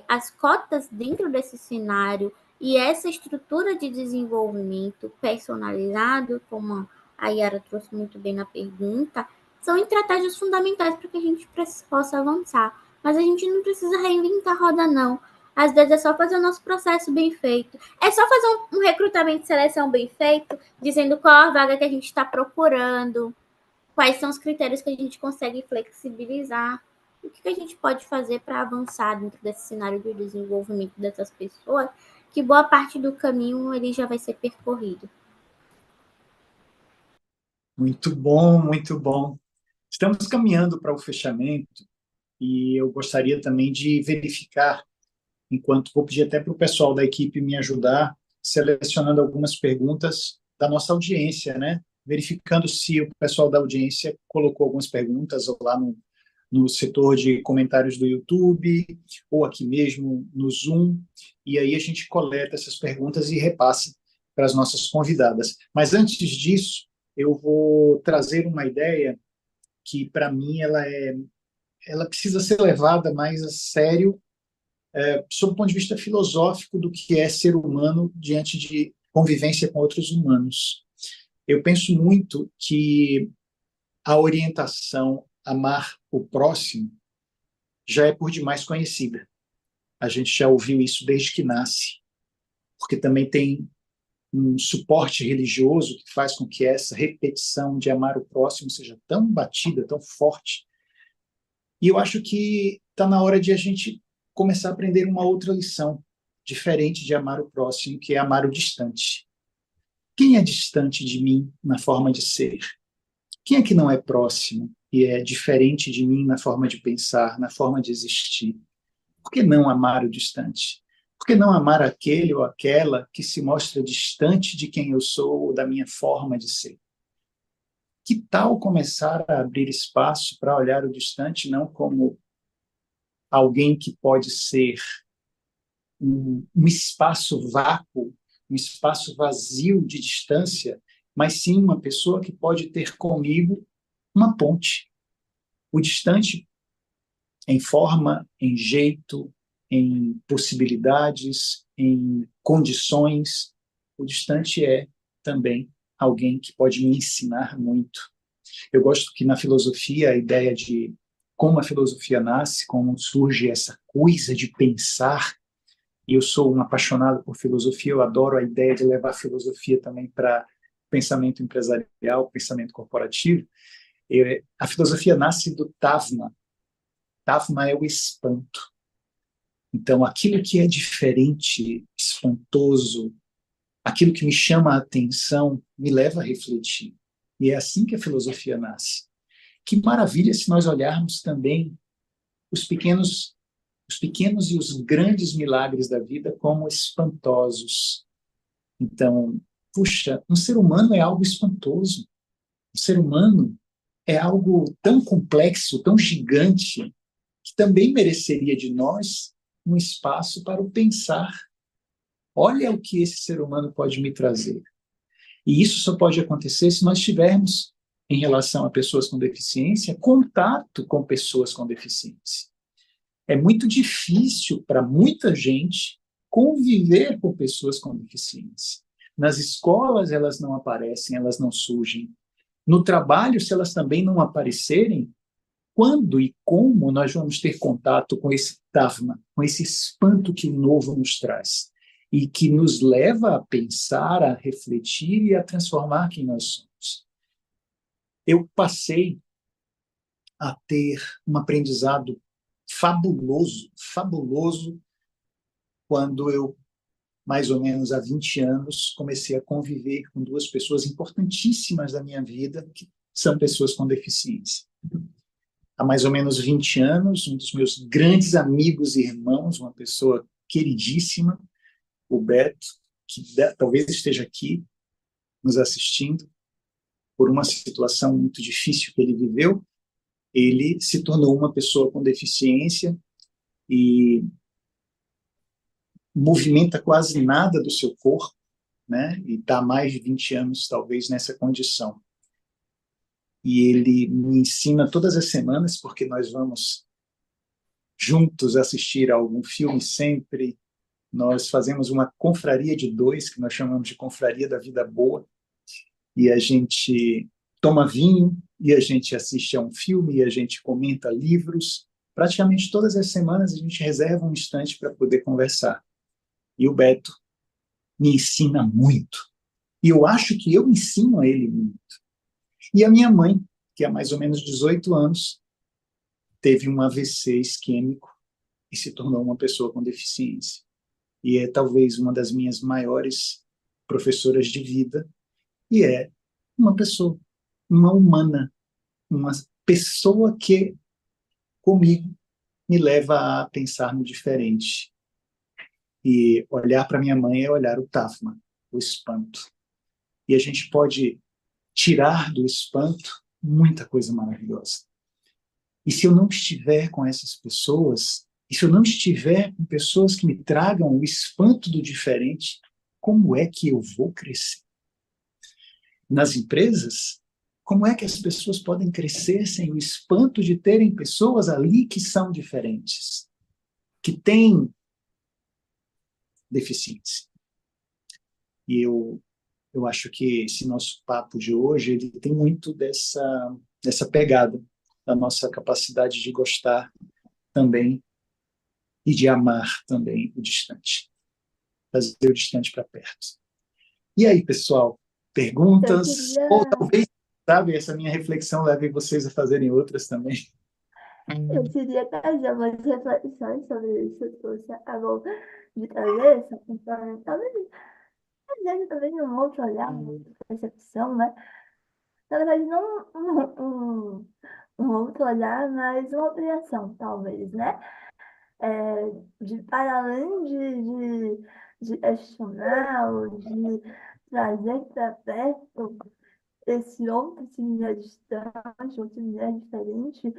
as cotas dentro desse cenário e essa estrutura de desenvolvimento personalizado, como a Yara trouxe muito bem na pergunta, são estratégias fundamentais para que a gente possa avançar. Mas a gente não precisa reinventar a roda, não. Às vezes é só fazer o nosso processo bem feito. É só fazer um recrutamento e seleção bem feito, dizendo qual a vaga que a gente está procurando, quais são os critérios que a gente consegue flexibilizar, o que a gente pode fazer para avançar dentro desse cenário de desenvolvimento dessas pessoas, que boa parte do caminho ele já vai ser percorrido. Muito bom, muito bom. Estamos caminhando para o fechamento e eu gostaria também de verificar, enquanto vou pedir até para o pessoal da equipe me ajudar, selecionando algumas perguntas da nossa audiência, né? Verificando se o pessoal da audiência colocou algumas perguntas lá no setor de comentários do YouTube, ou aqui mesmo no Zoom, e aí a gente coleta essas perguntas e repassa para as nossas convidadas. Mas antes disso, eu vou trazer uma ideia que, para mim, ela precisa ser levada mais a sério, sob o ponto de vista filosófico do que é ser humano diante de convivência com outros humanos. Eu penso muito que a orientação amar o próximo já é por demais conhecida. A gente já ouviu isso desde que nasce, porque também tem um suporte religioso que faz com que essa repetição de amar o próximo seja tão batida, tão forte. E eu acho que está na hora de a gente começar a aprender uma outra lição, diferente de amar o próximo, que é amar o distante. Quem é distante de mim na forma de ser? Quem é que não é próximo e é diferente de mim na forma de pensar, na forma de existir? Por que não amar o distante? Por que não amar aquele ou aquela que se mostra distante de quem eu sou ou da minha forma de ser? Que tal começar a abrir espaço para olhar o distante não como alguém que pode ser um espaço vácuo, um espaço vazio de distância, mas sim uma pessoa que pode ter comigo uma ponte. O distante em forma, em jeito, em possibilidades, em condições. O distante é também alguém que pode me ensinar muito. Eu gosto que na filosofia a ideia de como a filosofia nasce, como surge essa coisa de pensar, e eu sou um apaixonado por filosofia, eu adoro a ideia de levar a filosofia também para pensamento empresarial, pensamento corporativo. A filosofia nasce do Tavma. Tavma é o espanto. Então, aquilo que é diferente, espantoso, aquilo que me chama a atenção, me leva a refletir. E é assim que a filosofia nasce. Que maravilha se nós olharmos também os pequenos e os grandes milagres da vida como espantosos. Então, puxa, um ser humano é algo espantoso. Um ser humano é algo tão complexo, tão gigante, que também mereceria de nós um espaço para o pensar. Olha o que esse ser humano pode me trazer. E isso só pode acontecer se nós tivermos, em relação a pessoas com deficiência, contato com pessoas com deficiência. É muito difícil para muita gente conviver com pessoas com deficiência. Nas escolas elas não aparecem, elas não surgem. No trabalho, se elas também não aparecerem, quando e como nós vamos ter contato com esse Dharma, com esse espanto que o novo nos traz e que nos leva a pensar, a refletir e a transformar quem nós somos. Eu passei a ter um aprendizado fabuloso, fabuloso, quando eu, mais ou menos há 20 anos, comecei a conviver com duas pessoas importantíssimas da minha vida, que são pessoas com deficiência. Há mais ou menos 20 anos, um dos meus grandes amigos e irmãos, uma pessoa queridíssima, o Beto, que talvez esteja aqui nos assistindo, por uma situação muito difícil que ele viveu, ele se tornou uma pessoa com deficiência e movimenta quase nada do seu corpo, né? E está há mais de 20 anos, talvez, nessa condição. E ele me ensina todas as semanas, porque nós vamos juntos assistir a algum filme sempre. Nós fazemos uma confraria de dois, que nós chamamos de Confraria da Vida Boa, e a gente toma vinho, e a gente assiste a um filme, e a gente comenta livros. Praticamente todas as semanas a gente reserva um instante para poder conversar. E o Beto me ensina muito. E eu acho que eu ensino a ele muito. E a minha mãe, que há mais ou menos 18 anos, teve um AVC isquêmico e se tornou uma pessoa com deficiência. E é talvez uma das minhas maiores professoras de vida, e é uma pessoa, uma humana, uma pessoa que, comigo, me leva a pensar no diferente. E olhar para minha mãe é olhar o Tafma, o espanto. E a gente pode tirar do espanto muita coisa maravilhosa. E se eu não estiver com essas pessoas, e se eu não estiver com pessoas que me tragam o espanto do diferente, como é que eu vou crescer? Nas empresas, como é que as pessoas podem crescer sem o espanto de terem pessoas ali que são diferentes, que têm deficiência? E eu acho que esse nosso papo de hoje ele tem muito dessa pegada, da nossa capacidade de gostar também e de amar também o distante, trazer o distante para perto. E aí, pessoal, Eu perguntas? Ou queria, talvez, sabe, essa minha reflexão leve vocês a fazerem outras também. eu queria trazer umas reflexões sobre isso que você acabou de trazer, essa questão, talvez, às vezes, talvez um outro olhar, uma outra percepção, né? Na verdade, não um outro olhar, mas uma ampliação, talvez, né? Para além de questionar ou de trazer para perto esse outro similar distante, outro similar diferente,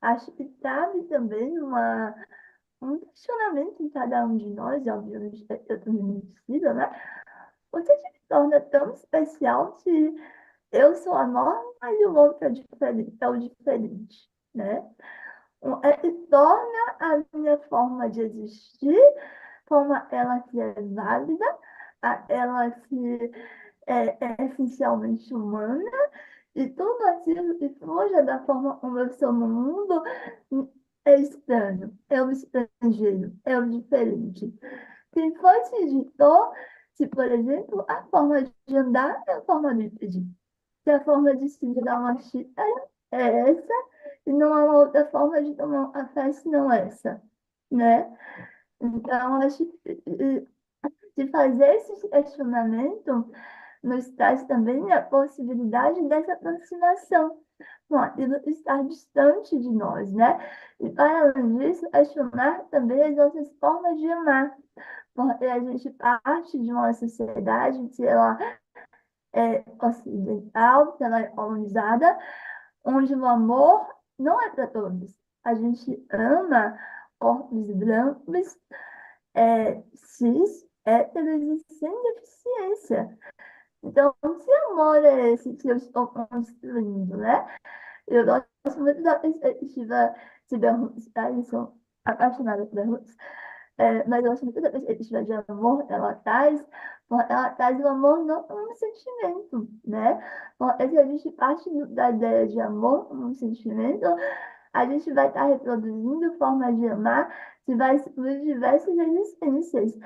acho que cabe também um questionamento em cada um de nós, obviamente, eu também preciso, né? O que te torna tão especial se eu sou a norma e o outro é o diferente, né? Que torna a minha forma de existir, forma ela que é válida, ela que é essencialmente humana, e tudo aquilo que fuja da forma como eu sou no mundo é estranho, é o estrangeiro, é o diferente. Quem foi que ditou se, por exemplo, a forma de andar é a forma de pedir? Se a forma de se dar uma xícara é essa, e não há uma outra forma de tomar um café senão essa, né? Então, acho que de fazer esse questionamento nos traz também a possibilidade dessa aproximação, com aquilo que está distante de nós, né? E, para além disso, questionar também as nossas formas de amar, porque a gente parte de uma sociedade que ela é ocidental, que ela é colonizada, onde o amor não é para todos. A gente ama corpos brancos, cis, héteros e sem deficiência. Então, que amor é esse que eu estou construindo, né? Eu gosto muito da perspectiva de Beirut, tá? Eu sou apaixonada por Beirut. Mas eu gosto muito da perspectiva de amor, ela traz o amor não como um sentimento, né? Porque se a gente parte da ideia de amor como um sentimento, a gente vai estar reproduzindo formas de amar que vai excluir diversas existências.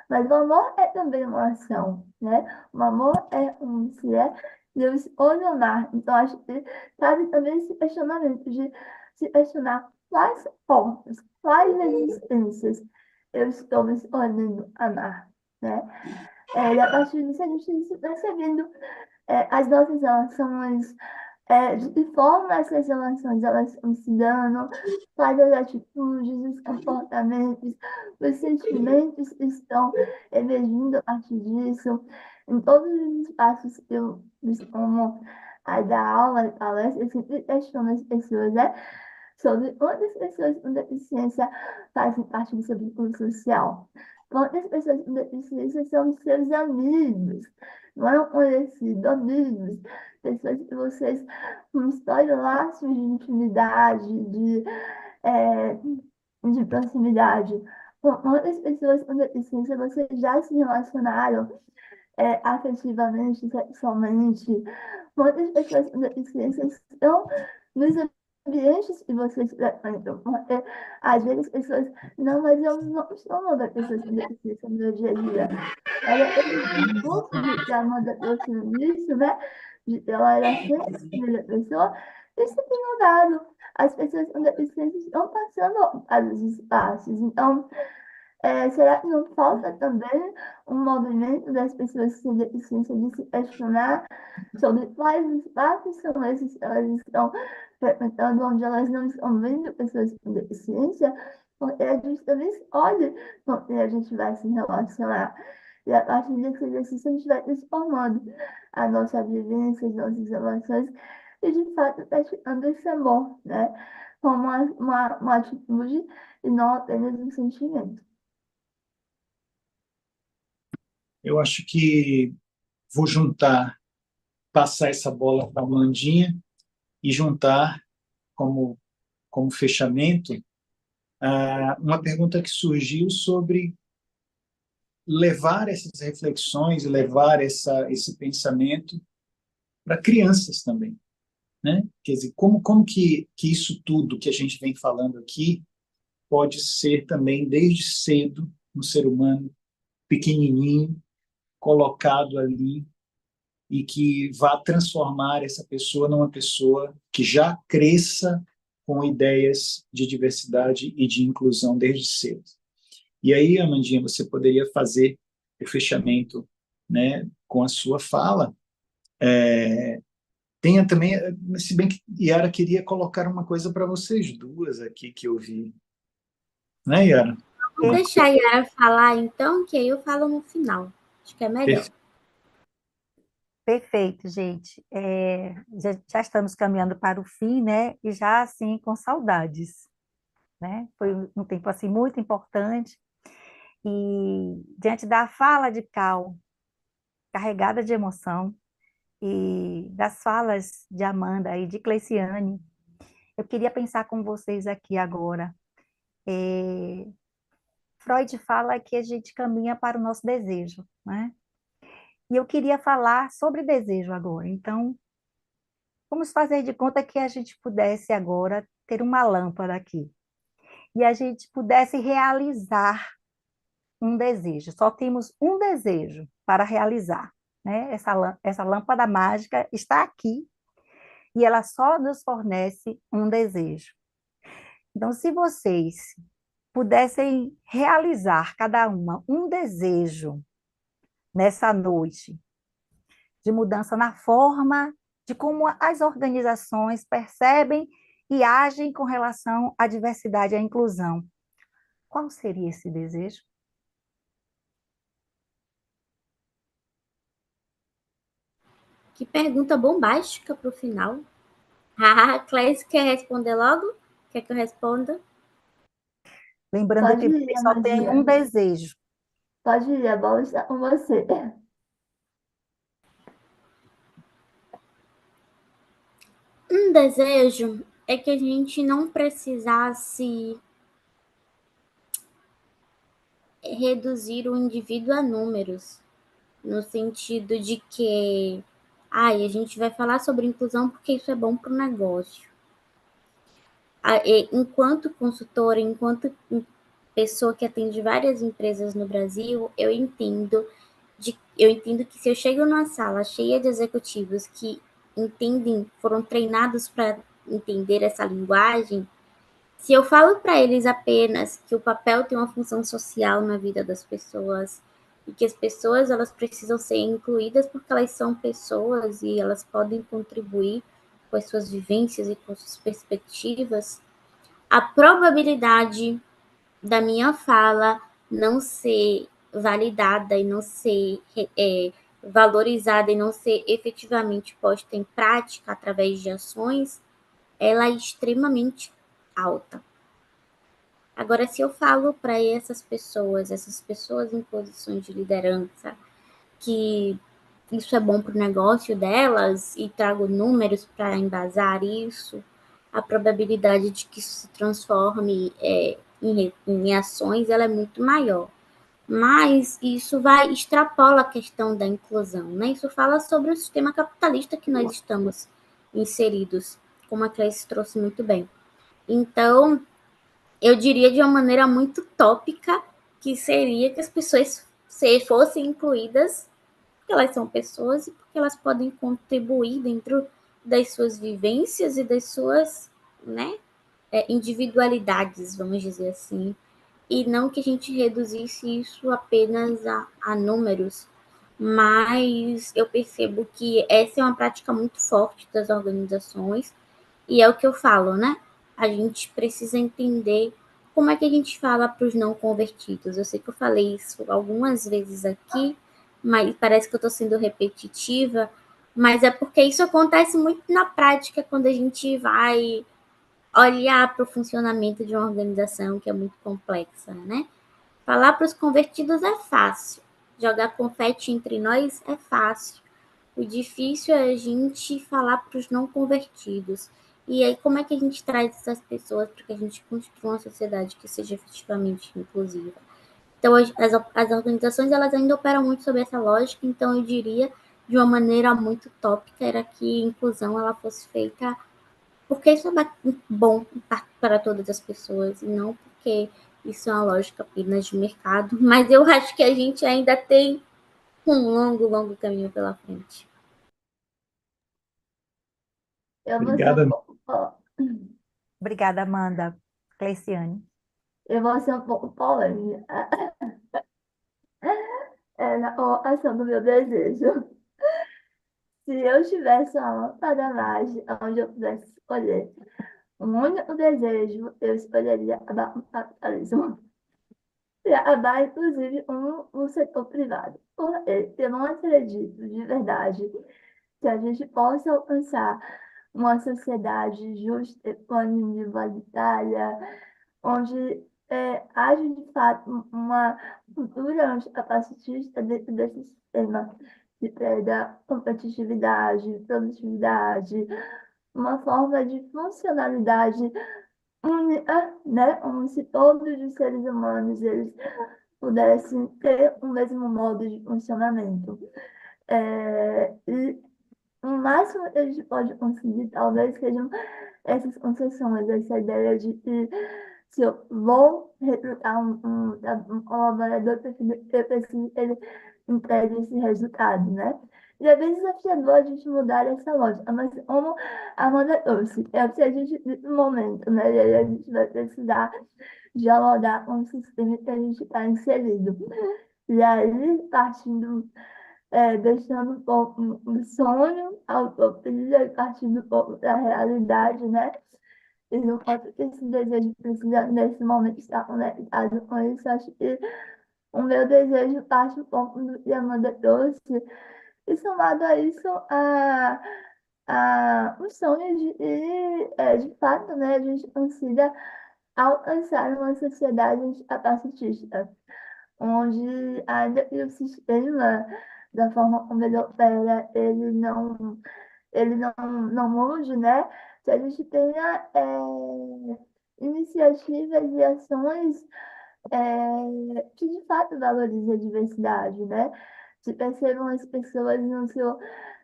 Mas o amor é também uma ação, né? O amor é um ser, Deus olha amar. Então, acho que cabe também esse questionamento de se questionar quais formas, quais existências eu estou me escolhendo amar, né? E a partir disso, a gente se percebendo as nossas relações, de que forma essas relações elas estão se dando, quais as atitudes, os comportamentos, os sentimentos que estão emergindo a partir disso. Em todos os espaços que eu como a dar aula, a palestra, eu sempre questiono as pessoas, né? Sobre quantas pessoas com deficiência fazem parte do seu vínculo social. Quantas pessoas com deficiência são seus amigos, não é conhecidos, amigos, pessoas que vocês constroem laços de intimidade, é, de proximidade. Com quantas pessoas com deficiência vocês já se relacionaram afetivamente, sexualmente? Quantas pessoas com deficiência estão nos ambientes que vocês frequentam? Porque, às vezes, as pessoas, não, mas eu não estou no das pessoas com deficiência no meu dia a dia. Olha, esse discurso de Amanda trouxe no início, né? Ela era sempre a primeira pessoa, isso tem mudado. As pessoas com deficiência estão passando para os espaços. Então, será que não falta também um movimento das pessoas com deficiência de se questionar sobre quais espaços são esses que elas estão frequentando, onde elas não estão vendo pessoas com deficiência, porque a gente também escolhe com quem a gente vai se relacionar. E a partir desse exercício, a gente vai transformando a nossa vivência, as nossas relações, e de fato praticando esse amor, né? Como uma atitude e não apenas um sentimento. Eu acho que vou passar essa bola para a Amandinha e juntar como fechamento uma pergunta que surgiu sobre levar essas reflexões, levar esse pensamento para crianças também, né? Quer dizer, como que isso tudo que a gente vem falando aqui pode ser também desde cedo um ser humano pequenininho, colocado ali e que vá transformar essa pessoa numa pessoa que já cresça com ideias de diversidade e de inclusão desde cedo. E aí, Amandinha, você poderia fazer o fechamento, né, com a sua fala. Tenha também, se bem que Yara queria colocar uma coisa para vocês duas aqui que eu vi. Né, Yara? Vou deixar a Yara falar, então, que aí eu falo no final. Acho que é melhor. Perfeito, gente. Já estamos caminhando para o fim, né? E já, assim, com saudades, né? Foi um tempo, assim, muito importante. E diante da fala de Cal, carregada de emoção, e das falas de Amanda e de Cleiciane, eu queria pensar com vocês aqui agora. Freud fala que a gente caminha para o nosso desejo, né? E eu queria falar sobre desejo agora. Então, vamos fazer de conta que a gente pudesse agora ter uma lâmpada aqui e a gente pudesse realizar um desejo. Só temos um desejo para realizar, né? Essa lâmpada mágica está aqui e ela só nos fornece um desejo. Então, se vocês pudessem realizar cada uma um desejo nessa noite de mudança na forma de como as organizações percebem e agem com relação à diversidade e à inclusão. Qual seria esse desejo? Que pergunta bombástica para o final. Ah, Cléis, quer responder logo? Quer que eu responda? Lembrando Pode que ir, você só tem um Amandinha. desejo. Pode ir, a bola está com você. Um desejo é que a gente não precisasse reduzir o indivíduo a números, no sentido de que a gente vai falar sobre inclusão porque isso é bom para o negócio. Enquanto consultora, enquanto pessoa que atende várias empresas no Brasil, eu entendo que se eu chego numa sala cheia de executivos que foram treinados para entender essa linguagem, se eu falo para eles apenas que o papel tem uma função social na vida das pessoas e que as pessoas elas precisam ser incluídas porque elas são pessoas e elas podem contribuir com as suas vivências e com suas perspectivas, a probabilidade da minha fala não ser validada e não ser valorizada e não ser efetivamente posta em prática através de ações, ela é extremamente alta. Agora, se eu falo para essas pessoas em posições de liderança, que isso é bom para o negócio delas e trago números para embasar isso, a probabilidade de que isso se transforme em ações ela é muito maior. Mas isso extrapola a questão da inclusão, né? Isso fala sobre o sistema capitalista que nós estamos inseridos, como a Cleice trouxe muito bem. Então, eu diria de uma maneira muito tópica que seria que as pessoas fossem incluídas porque elas são pessoas e porque elas podem contribuir dentro das suas vivências e das suas, né, individualidades, vamos dizer assim, e não que a gente reduzisse isso apenas a números, mas eu percebo que essa é uma prática muito forte das organizações e é o que eu falo, né? A gente precisa entender como é que a gente fala para os não convertidos. Eu sei que eu falei isso algumas vezes aqui, mas parece que eu estou sendo repetitiva, mas é porque isso acontece muito na prática quando a gente vai olhar para o funcionamento de uma organização que é muito complexa, né? Falar para os convertidos é fácil, jogar confete entre nós é fácil. O difícil é a gente falar para os não convertidos. E aí, como é que a gente traz essas pessoas para que a gente construa uma sociedade que seja efetivamente inclusiva? Então, as organizações, elas ainda operam muito sobre essa lógica, então eu diria, de uma maneira muito tópica, era que a inclusão ela fosse feita porque isso é bom para todas as pessoas, e não porque isso é uma lógica apenas de mercado. Mas eu acho que a gente ainda tem com um longo, longo caminho pela frente. Eu vou ser Obrigada. um pouco, Obrigada, Amanda. Cleiciane. eu vou ser um pouco polêmica. É na colocação do meu desejo. Se eu tivesse uma lâmpada mágica onde eu pudesse escolher um único desejo, eu escolheria acabar com o capitalismo. E acabar, inclusive, um setor privado. Porque eu não acredito, de verdade, que a gente possa alcançar uma sociedade justa, equânime, igualitária, onde haja, de fato, uma cultura anticapacitista dentro desse sistema que prega competitividade, produtividade, uma forma de funcionalidade única, né? Como se todos os seres humanos eles pudessem ter o mesmo modo de funcionamento. E o máximo que a gente pode conseguir, talvez, sejam essas concessões, essa ideia de que se eu vou recrutar um colaborador, eu preciso que ele entregue esse resultado, né? E é bem desafiador a gente mudar essa lógica, mas como a Amanda trouxe, é o que a gente vive no momento, né? E aí a gente vai precisar dialogar com o sistema que a gente está inserido. E aí, partindo deixando um pouco o sonho, a utopia, partindo um pouco da realidade, né? E no quanto que esse desejo precisa, nesse momento, estar conectado com isso, acho que o meu desejo parte um pouco do que a Amanda trouxe, e somado a isso, o sonho de fato, né, a gente consiga alcançar uma sociedade anticapacitista, onde ainda que o sistema, da forma como ele opera, ele não mude, né? Que a gente tenha iniciativas e ações que de fato valorizem a diversidade, né? Que percebam as pessoas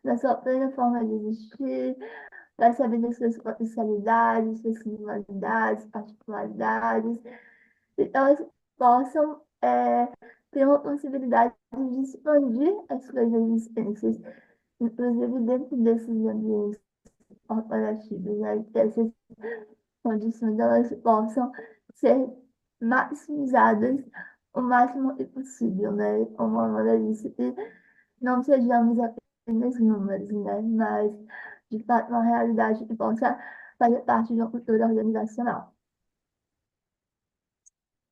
na sua plena forma de existir, percebendo as suas potencialidades, suas singularidades, particularidades, então elas possam ter uma possibilidade de expandir as suas existências, inclusive dentro desses ambientes corporativos, né? Que essas condições elas possam ser maximizadas o máximo que possível, né? Como a Amanda disse, que não sejamos apenas números, né? Mas, de fato, uma realidade que possa fazer parte de uma cultura organizacional.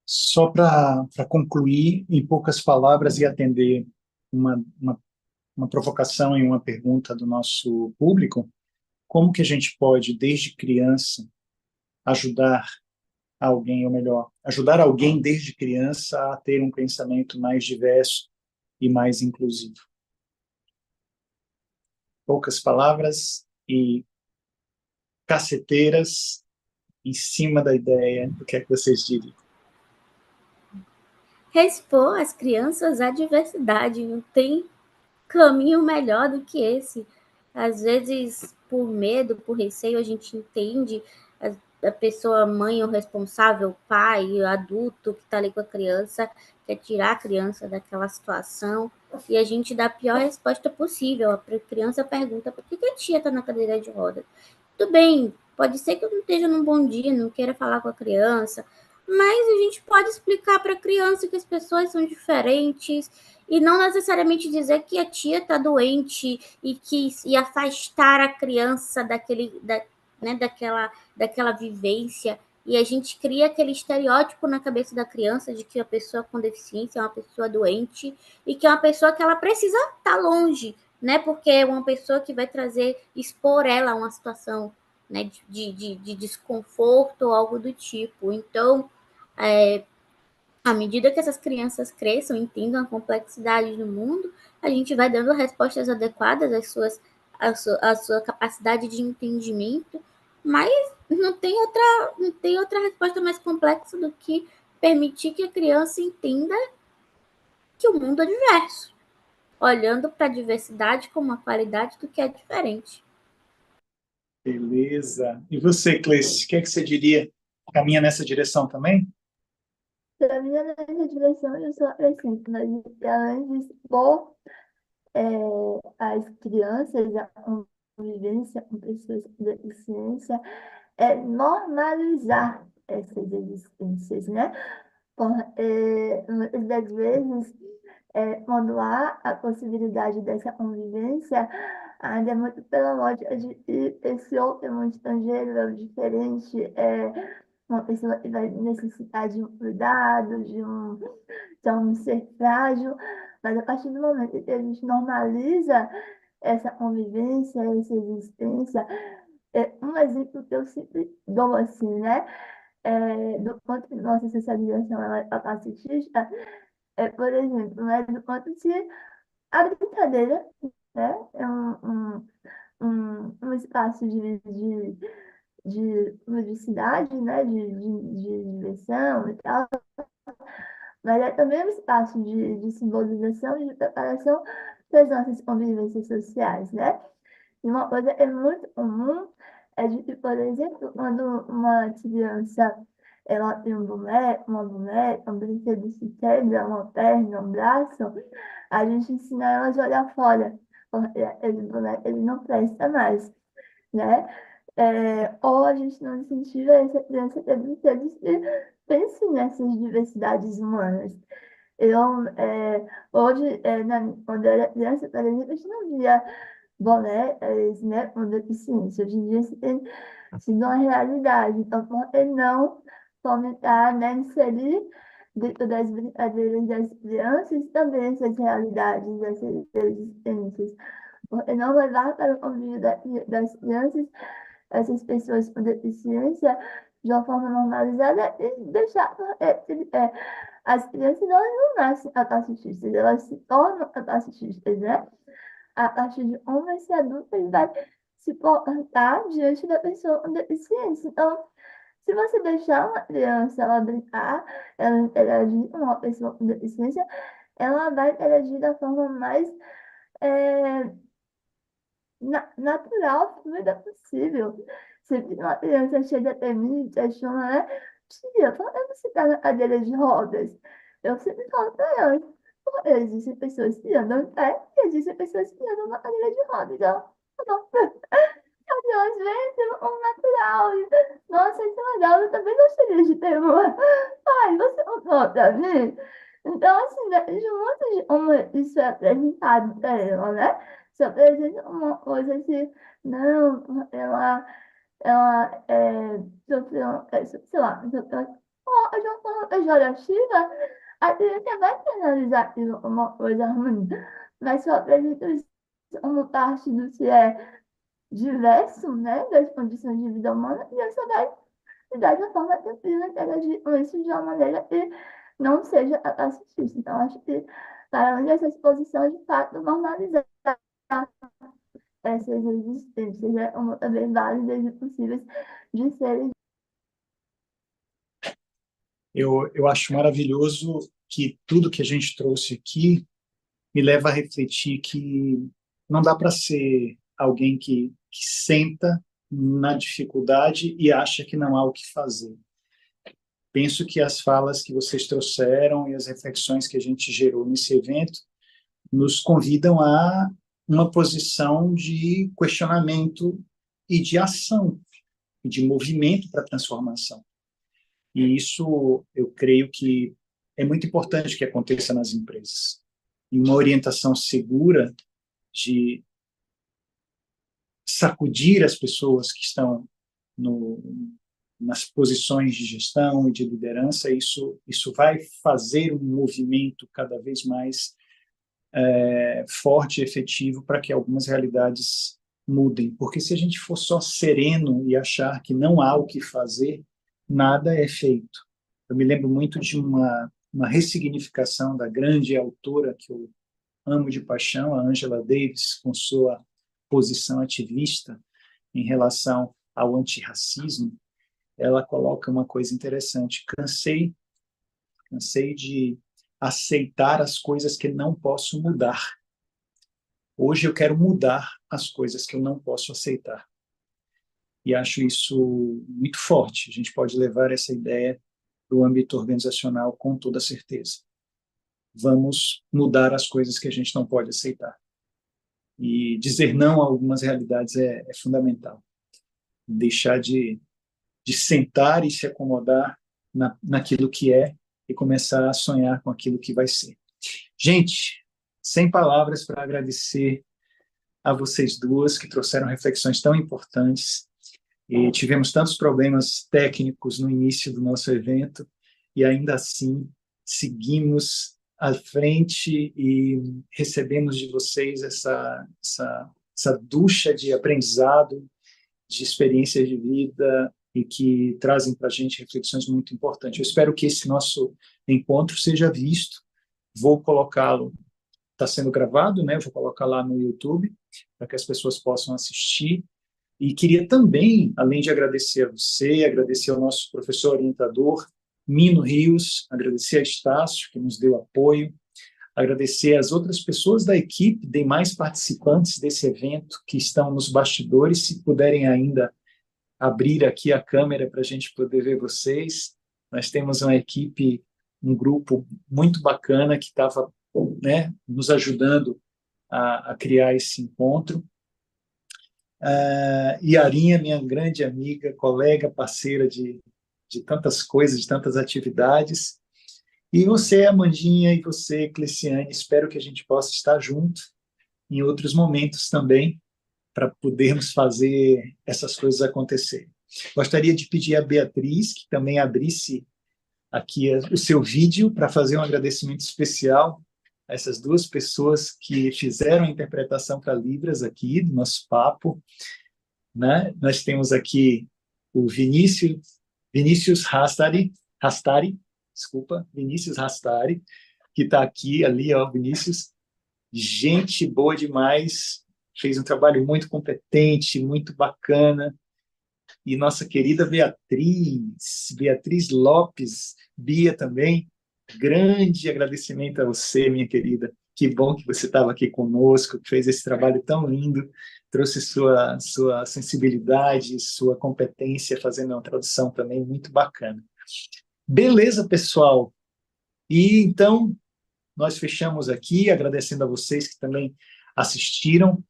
Só para concluir, em poucas palavras, e atender uma provocação e uma pergunta do nosso público, como que a gente pode, desde criança, ajudar alguém, ou melhor, ajudar alguém desde criança a ter um pensamento mais diverso e mais inclusivo? Poucas palavras e caceteiras em cima da ideia. O que é que vocês diriam? Expor as crianças à diversidade, não tem caminho melhor do que esse. Às vezes, por medo, por receio, a gente entende a pessoa, mãe ou responsável, pai, adulto que está ali com a criança, quer tirar a criança daquela situação, e a gente dá a pior resposta possível. A criança pergunta: por que a tia está na cadeira de roda? Tudo bem, pode ser que eu não esteja num bom dia, não queira falar com a criança, mas a gente pode explicar para a criança que as pessoas são diferentes e não necessariamente dizer que a tia está doente e afastar a criança daquela vivência. E a gente cria aquele estereótipo na cabeça da criança de que a pessoa com deficiência é uma pessoa doente e que é uma pessoa que ela precisa estar longe, né? Porque é uma pessoa que vai expor ela a uma situação, né, de desconforto ou algo do tipo. Então, à medida que essas crianças cresçam, entendam a complexidade do mundo, a gente vai dando respostas adequadas à sua capacidade de entendimento, mas não tem outra resposta mais complexa do que permitir que a criança entenda que o mundo é diverso, olhando para a diversidade como uma qualidade do que é diferente. Beleza. E você, Cleice, o que é que você diria? Caminha nessa direção também? Para mim, nessa direção, eu só acrescento, né? Além de expor as crianças, a convivência com pessoas com deficiência, é normalizar essas existências, né? Muitas das vezes, quando há a possibilidade dessa convivência, ainda é muito pela lógica de que esse outro é muito estrangeiro, é o diferente, uma pessoa que vai necessitar de um cuidado, de um ser frágil, mas a partir do momento que a gente normaliza essa convivência, essa existência, um exemplo que eu sempre dou assim, né? Do quanto que nossa socialização ela é capacitista, por exemplo, né? Do quanto que a brincadeira, né? É um espaço de ludicidade, né? De diversão e tal, mas é também um espaço de simbolização e de preparação das nossas convivências sociais, né? E uma coisa é muito comum é de que, por exemplo, quando uma criança ela tem um boneco, uma boneca, um brinquedo se quebra, uma perna, um braço, a gente ensina ela a jogar fora. Porque esse boneco ele não presta mais, né? Ou a gente não incentiva essa criança a ter brinquedos que pensem nessas diversidades humanas. Eu, hoje, quando eu era criança, por exemplo, a gente não via bonecas, né, com deficiência. Hoje em dia isso tem sido uma realidade. Então, por que não fomentar, né, inserir dentro das brincadeiras das crianças também essas realidades, essas existências? Por que não levar para o convívio das crianças essas pessoas com deficiência de uma forma normalizada e deixar as crianças elas não nascem capacitistas, elas se tornam capacitistas, né? A partir de um esse adulto ele vai se portar diante da pessoa com deficiência. Então, se você deixar uma criança ela brincar, ela interagir com uma pessoa com deficiência, ela vai interagir da forma mais é, natural, fluida possível. Se uma criança chega até mim e chama, né? Tia, por que você está na cadeira de rodas? Eu sempre falo para ela, "Pô, existem pessoas que andam em pé e existem pessoas que andam na cadeira de rodas. Ela, "Tá bom." Eu, às vezes, um natural. Nossa, isso é legal, eu também gostaria de ter uma. Ai, você não para mim? Então, assim, depende muito de como isso é apresentado para ela, né? Se apresenta uma coisa que, não, ela sofreu, sei lá, sofreu de uma forma pejorativa, a criança vai internalizar aquilo como uma coisa ruim. Mas se eu apresento isso como parte do que é diverso, né, das condições de vida humana, e você vai lidar de uma forma tranquila, interagir com isso de uma maneira que não seja assistista. Então, acho que, para além dessa exposição, de fato, normalizar essas existências, né, como também válidas e possíveis de serem. Eu acho maravilhoso que tudo que a gente trouxe aqui me leva a refletir que não dá para ser alguém que senta na dificuldade e acha que não há o que fazer. Penso que as falas que vocês trouxeram e as reflexões que a gente gerou nesse evento nos convidam a uma posição de questionamento e de ação, e de movimento para a transformação. E isso, eu creio que é muito importante que aconteça nas empresas. E uma orientação segura de sacudir as pessoas que estão nas posições de gestão e de liderança, isso vai fazer um movimento cada vez mais forte e efetivo para que algumas realidades mudem. Porque se a gente for só sereno e achar que não há o que fazer, nada é feito. Eu me lembro muito de uma ressignificação da grande autora que eu amo de paixão, a Angela Davis, com sua posição ativista em relação ao antirracismo. Ela coloca uma coisa interessante: cansei de aceitar as coisas que não posso mudar. Hoje eu quero mudar as coisas que eu não posso aceitar. E acho isso muito forte. A gente pode levar essa ideia para o âmbito organizacional com toda certeza. Vamos mudar as coisas que a gente não pode aceitar. E dizer não a algumas realidades é fundamental. Deixar de sentar e se acomodar naquilo que é e começar a sonhar com aquilo que vai ser. Gente, sem palavras para agradecer a vocês duas que trouxeram reflexões tão importantes. E tivemos tantos problemas técnicos no início do nosso evento e ainda assim seguimos à frente e recebemos de vocês essa ducha de aprendizado, de experiências de vida e que trazem para a gente reflexões muito importantes. Eu espero que esse nosso encontro seja visto. Vou colocá-lo, está sendo gravado, né? Vou colocar lá no YouTube para que as pessoas possam assistir. E queria também, além de agradecer a você, agradecer ao nosso professor orientador, Mino Rios, agradecer a Estácio, que nos deu apoio, agradecer às outras pessoas da equipe, demais participantes desse evento que estão nos bastidores, se puderem ainda abrir aqui a câmera para a gente poder ver vocês. Nós temos uma equipe, um grupo muito bacana que estava, né, nos ajudando a criar esse encontro. E a Arinha, minha grande amiga, colega, parceira de tantas coisas, de tantas atividades. E você, Amandinha, e você, Cleciane, espero que a gente possa estar junto em outros momentos também, para podermos fazer essas coisas acontecerem. Gostaria de pedir à Beatriz que também abrisse aqui o seu vídeo para fazer um agradecimento especial a essas duas pessoas que fizeram a interpretação para Libras aqui do nosso papo, né? Nós temos aqui o Vinícius Rastari, que está aqui, ali, ó, Vinícius, gente boa demais, fez um trabalho muito competente, muito bacana. E nossa querida Beatriz Lopes, Bia também, grande agradecimento a você, minha querida. Que bom que você estava aqui conosco, fez esse trabalho tão lindo, trouxe sua sensibilidade, sua competência, fazendo uma tradução também muito bacana. Beleza, pessoal? E então, nós fechamos aqui, agradecendo a vocês que também assistiram,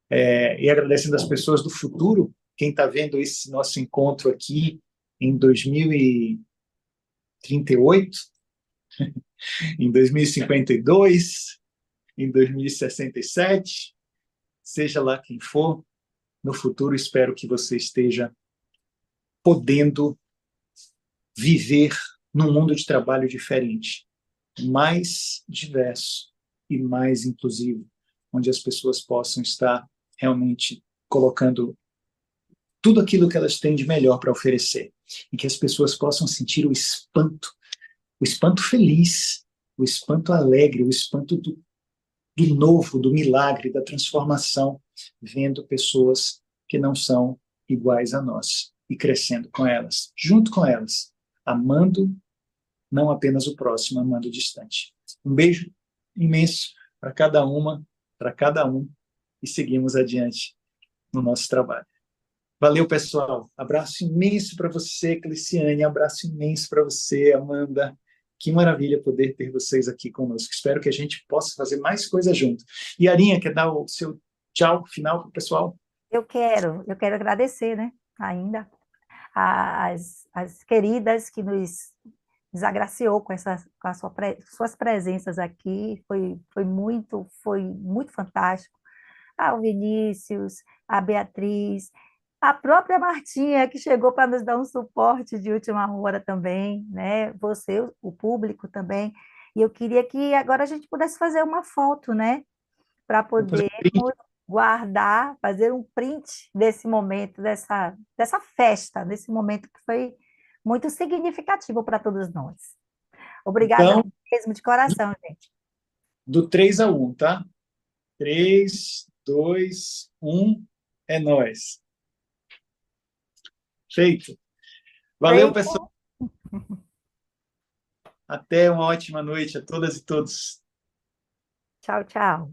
e agradecendo as pessoas do futuro, quem está vendo esse nosso encontro aqui em 2038, em 2052, em 2067, seja lá quem for, no futuro espero que você esteja podendo viver num mundo de trabalho diferente, mais diverso e mais inclusivo, onde as pessoas possam estar realmente colocando tudo aquilo que elas têm de melhor para oferecer, e que as pessoas possam sentir o espanto feliz, o espanto alegre, o espanto do novo, do milagre, da transformação, vendo pessoas que não são iguais a nós e crescendo com elas, junto com elas, amando não apenas o próximo, amando o distante. Um beijo imenso para cada uma, para cada um, e seguimos adiante no nosso trabalho. Valeu, pessoal. Abraço imenso para você, Cleciane. Abraço imenso para você, Amanda. Que maravilha poder ter vocês aqui conosco. Espero que a gente possa fazer mais coisas junto. E Arinha, quer dar o seu tchau final para o pessoal? Eu quero agradecer, né, ainda, as queridas que nos agraciou com suas presenças aqui, foi muito fantástico. Ao Vinícius, a Beatriz, a própria Martinha, que chegou para nos dar um suporte de última hora também, né? Você, o público também. E eu queria que agora a gente pudesse fazer uma foto, né? Para podermos guardar, fazer um print desse momento, dessa festa, desse momento que foi muito significativo para todos nós. Obrigada Então, mesmo, de coração, gente. do 3 a 1, tá? 3, 2, 1, é nóis. Feito. Valeu, pessoal. Até uma ótima noite a todas e todos. Tchau, tchau.